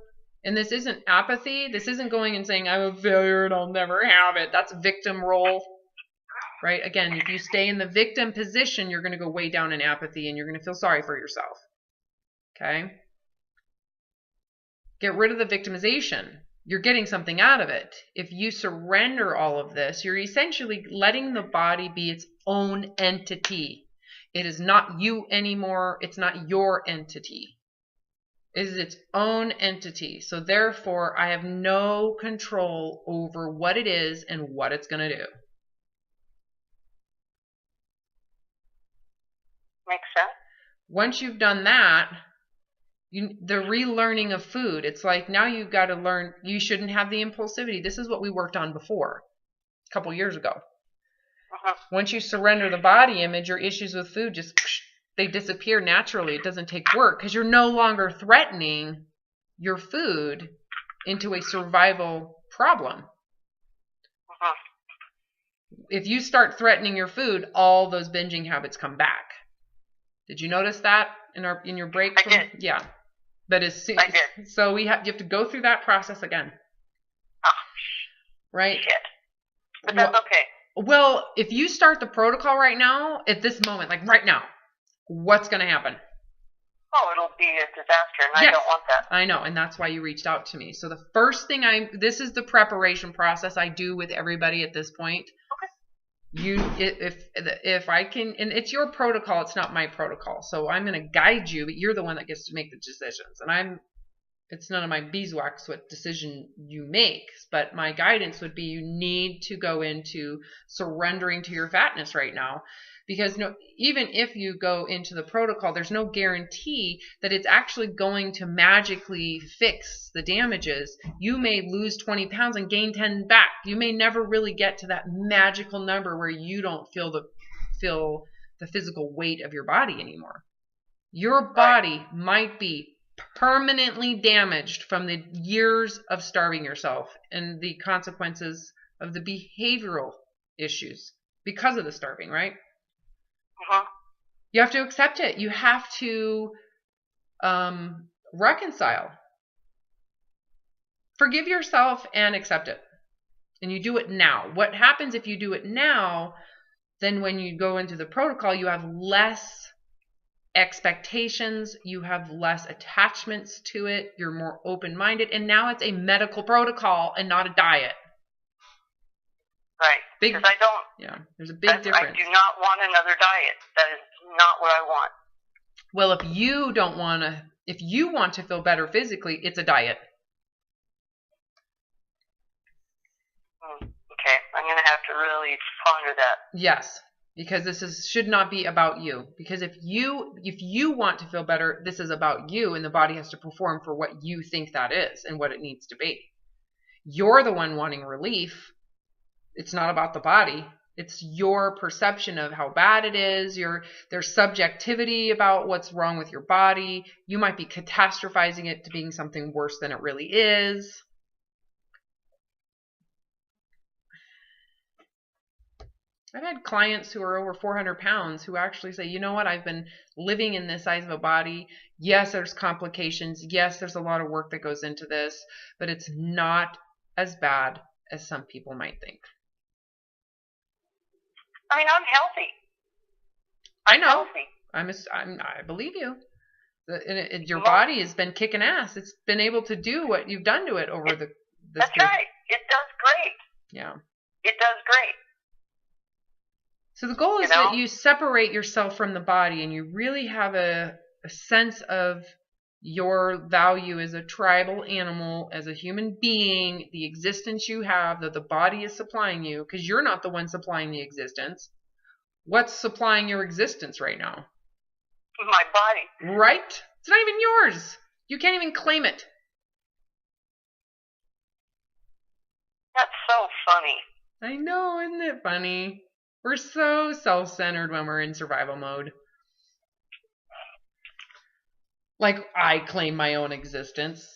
and this isn't apathy. This isn't going and saying, I'm a failure and I'll never have it. That's victim role. Right? Again, if you stay in the victim position, you're going to go way down in apathy and you're going to feel sorry for yourself. Okay? Get rid of the victimization. You're getting something out of it. If you surrender all of this, you're essentially letting the body be its own entity. It is not you anymore. It's not your entity. It is its own entity. So therefore, I have no control over what it is and what it's going to do. Makes sense. Once you've done that, the relearning of food, it's like now you've got to learn you shouldn't have the impulsivity. This is what we worked on before. a couple years ago. Uh-huh. Once you surrender the body image, your issues with food just, they disappear naturally. It doesn't take work because you're no longer threatening your food into a survival problem. Uh-huh. If you start threatening your food, all those binging habits come back. Did you notice that in your break? I did. Yeah. But I did. So you have to go through that process again. Oh, right? Shit. But that's okay. Well, if you start the protocol right now, at this moment, like right now, what's going to happen? Oh, it'll be a disaster, and I don't want that. I know, and that's why you reached out to me. So the first thing this is the preparation process I do with everybody at this point. Okay. If I can, and it's your protocol, it's not my protocol. So I'm going to guide you, but you're the one that gets to make the decisions. And it's none of my beeswax what decision you make, but my guidance would be you need to go into surrendering to your fatness right now. Because even if you go into the protocol, there's no guarantee that it's actually going to magically fix the damages. You may lose 20 pounds and gain 10 back. You may never really get to that magical number where you don't feel the physical weight of your body anymore. Your body might be permanently damaged from the years of starving yourself and the consequences of the behavioral issues because of the starving, right? Uh-huh. You have to accept it. You have to reconcile. Forgive yourself and accept it. And you do it now. What happens if you do it now, then when you go into the protocol, you have less expectations, you have less attachments to it, you're more open-minded, and now it's a medical protocol and not a diet. Right. Because I don't. Yeah, there's a big difference. I do not want another diet. That is not what I want. Well, if you want to feel better physically, it's a diet. Okay, I'm going to have to really ponder that. Yes, because this should not be about you. Because if you want to feel better, this is about you, and the body has to perform for what you think that is and what it needs to be. You're the one wanting relief. It's not about the body. It's your perception of how bad it is. There's subjectivity about what's wrong with your body. You might be catastrophizing it to being something worse than it really is. I've had clients who are over 400 pounds who actually say, you know what, I've been living in this size of a body. Yes, there's complications. Yes, there's a lot of work that goes into this, but it's not as bad as some people might think. I mean, I'm healthy. I know. Healthy. I believe you. Your body has been kicking ass. It's been able to do what you've done to it over this That's period. right. It does great. Yeah. It does great. So the goal is that you separate yourself from the body and you really have a sense of your value as a tribal animal, as a human being, the existence you have that the body is supplying you, because you're not the one supplying the existence. What's supplying your existence right now? My body. Right? It's not even yours. You can't even claim it. That's so funny. I know, isn't it funny? We're so self-centered when we're in survival mode. Like, I claim my own existence.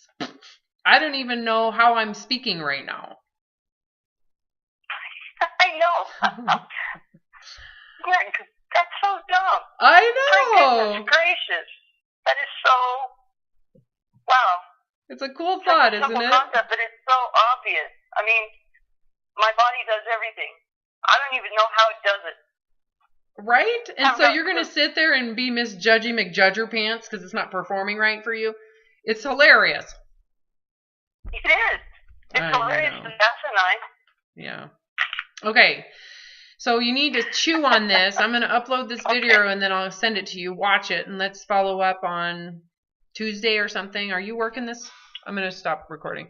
I don't even know how I'm speaking right now. I know. Yeah, that's so dumb. I know. Goodness gracious. That is so... Wow. It's a cool thought, isn't it? Concept, but it's so obvious. I mean, my body does everything. I don't even know how it does it. Right? And so you're going to sit there and be Miss Judgy McJudgerpants because it's not performing right for you? It's hilarious. It is. It's hilarious and asinine. Yeah. Okay. So you need to chew on this. I'm going to upload this video and then I'll send it to you. Watch it and let's follow up on Tuesday or something. Are you working this? I'm going to stop recording.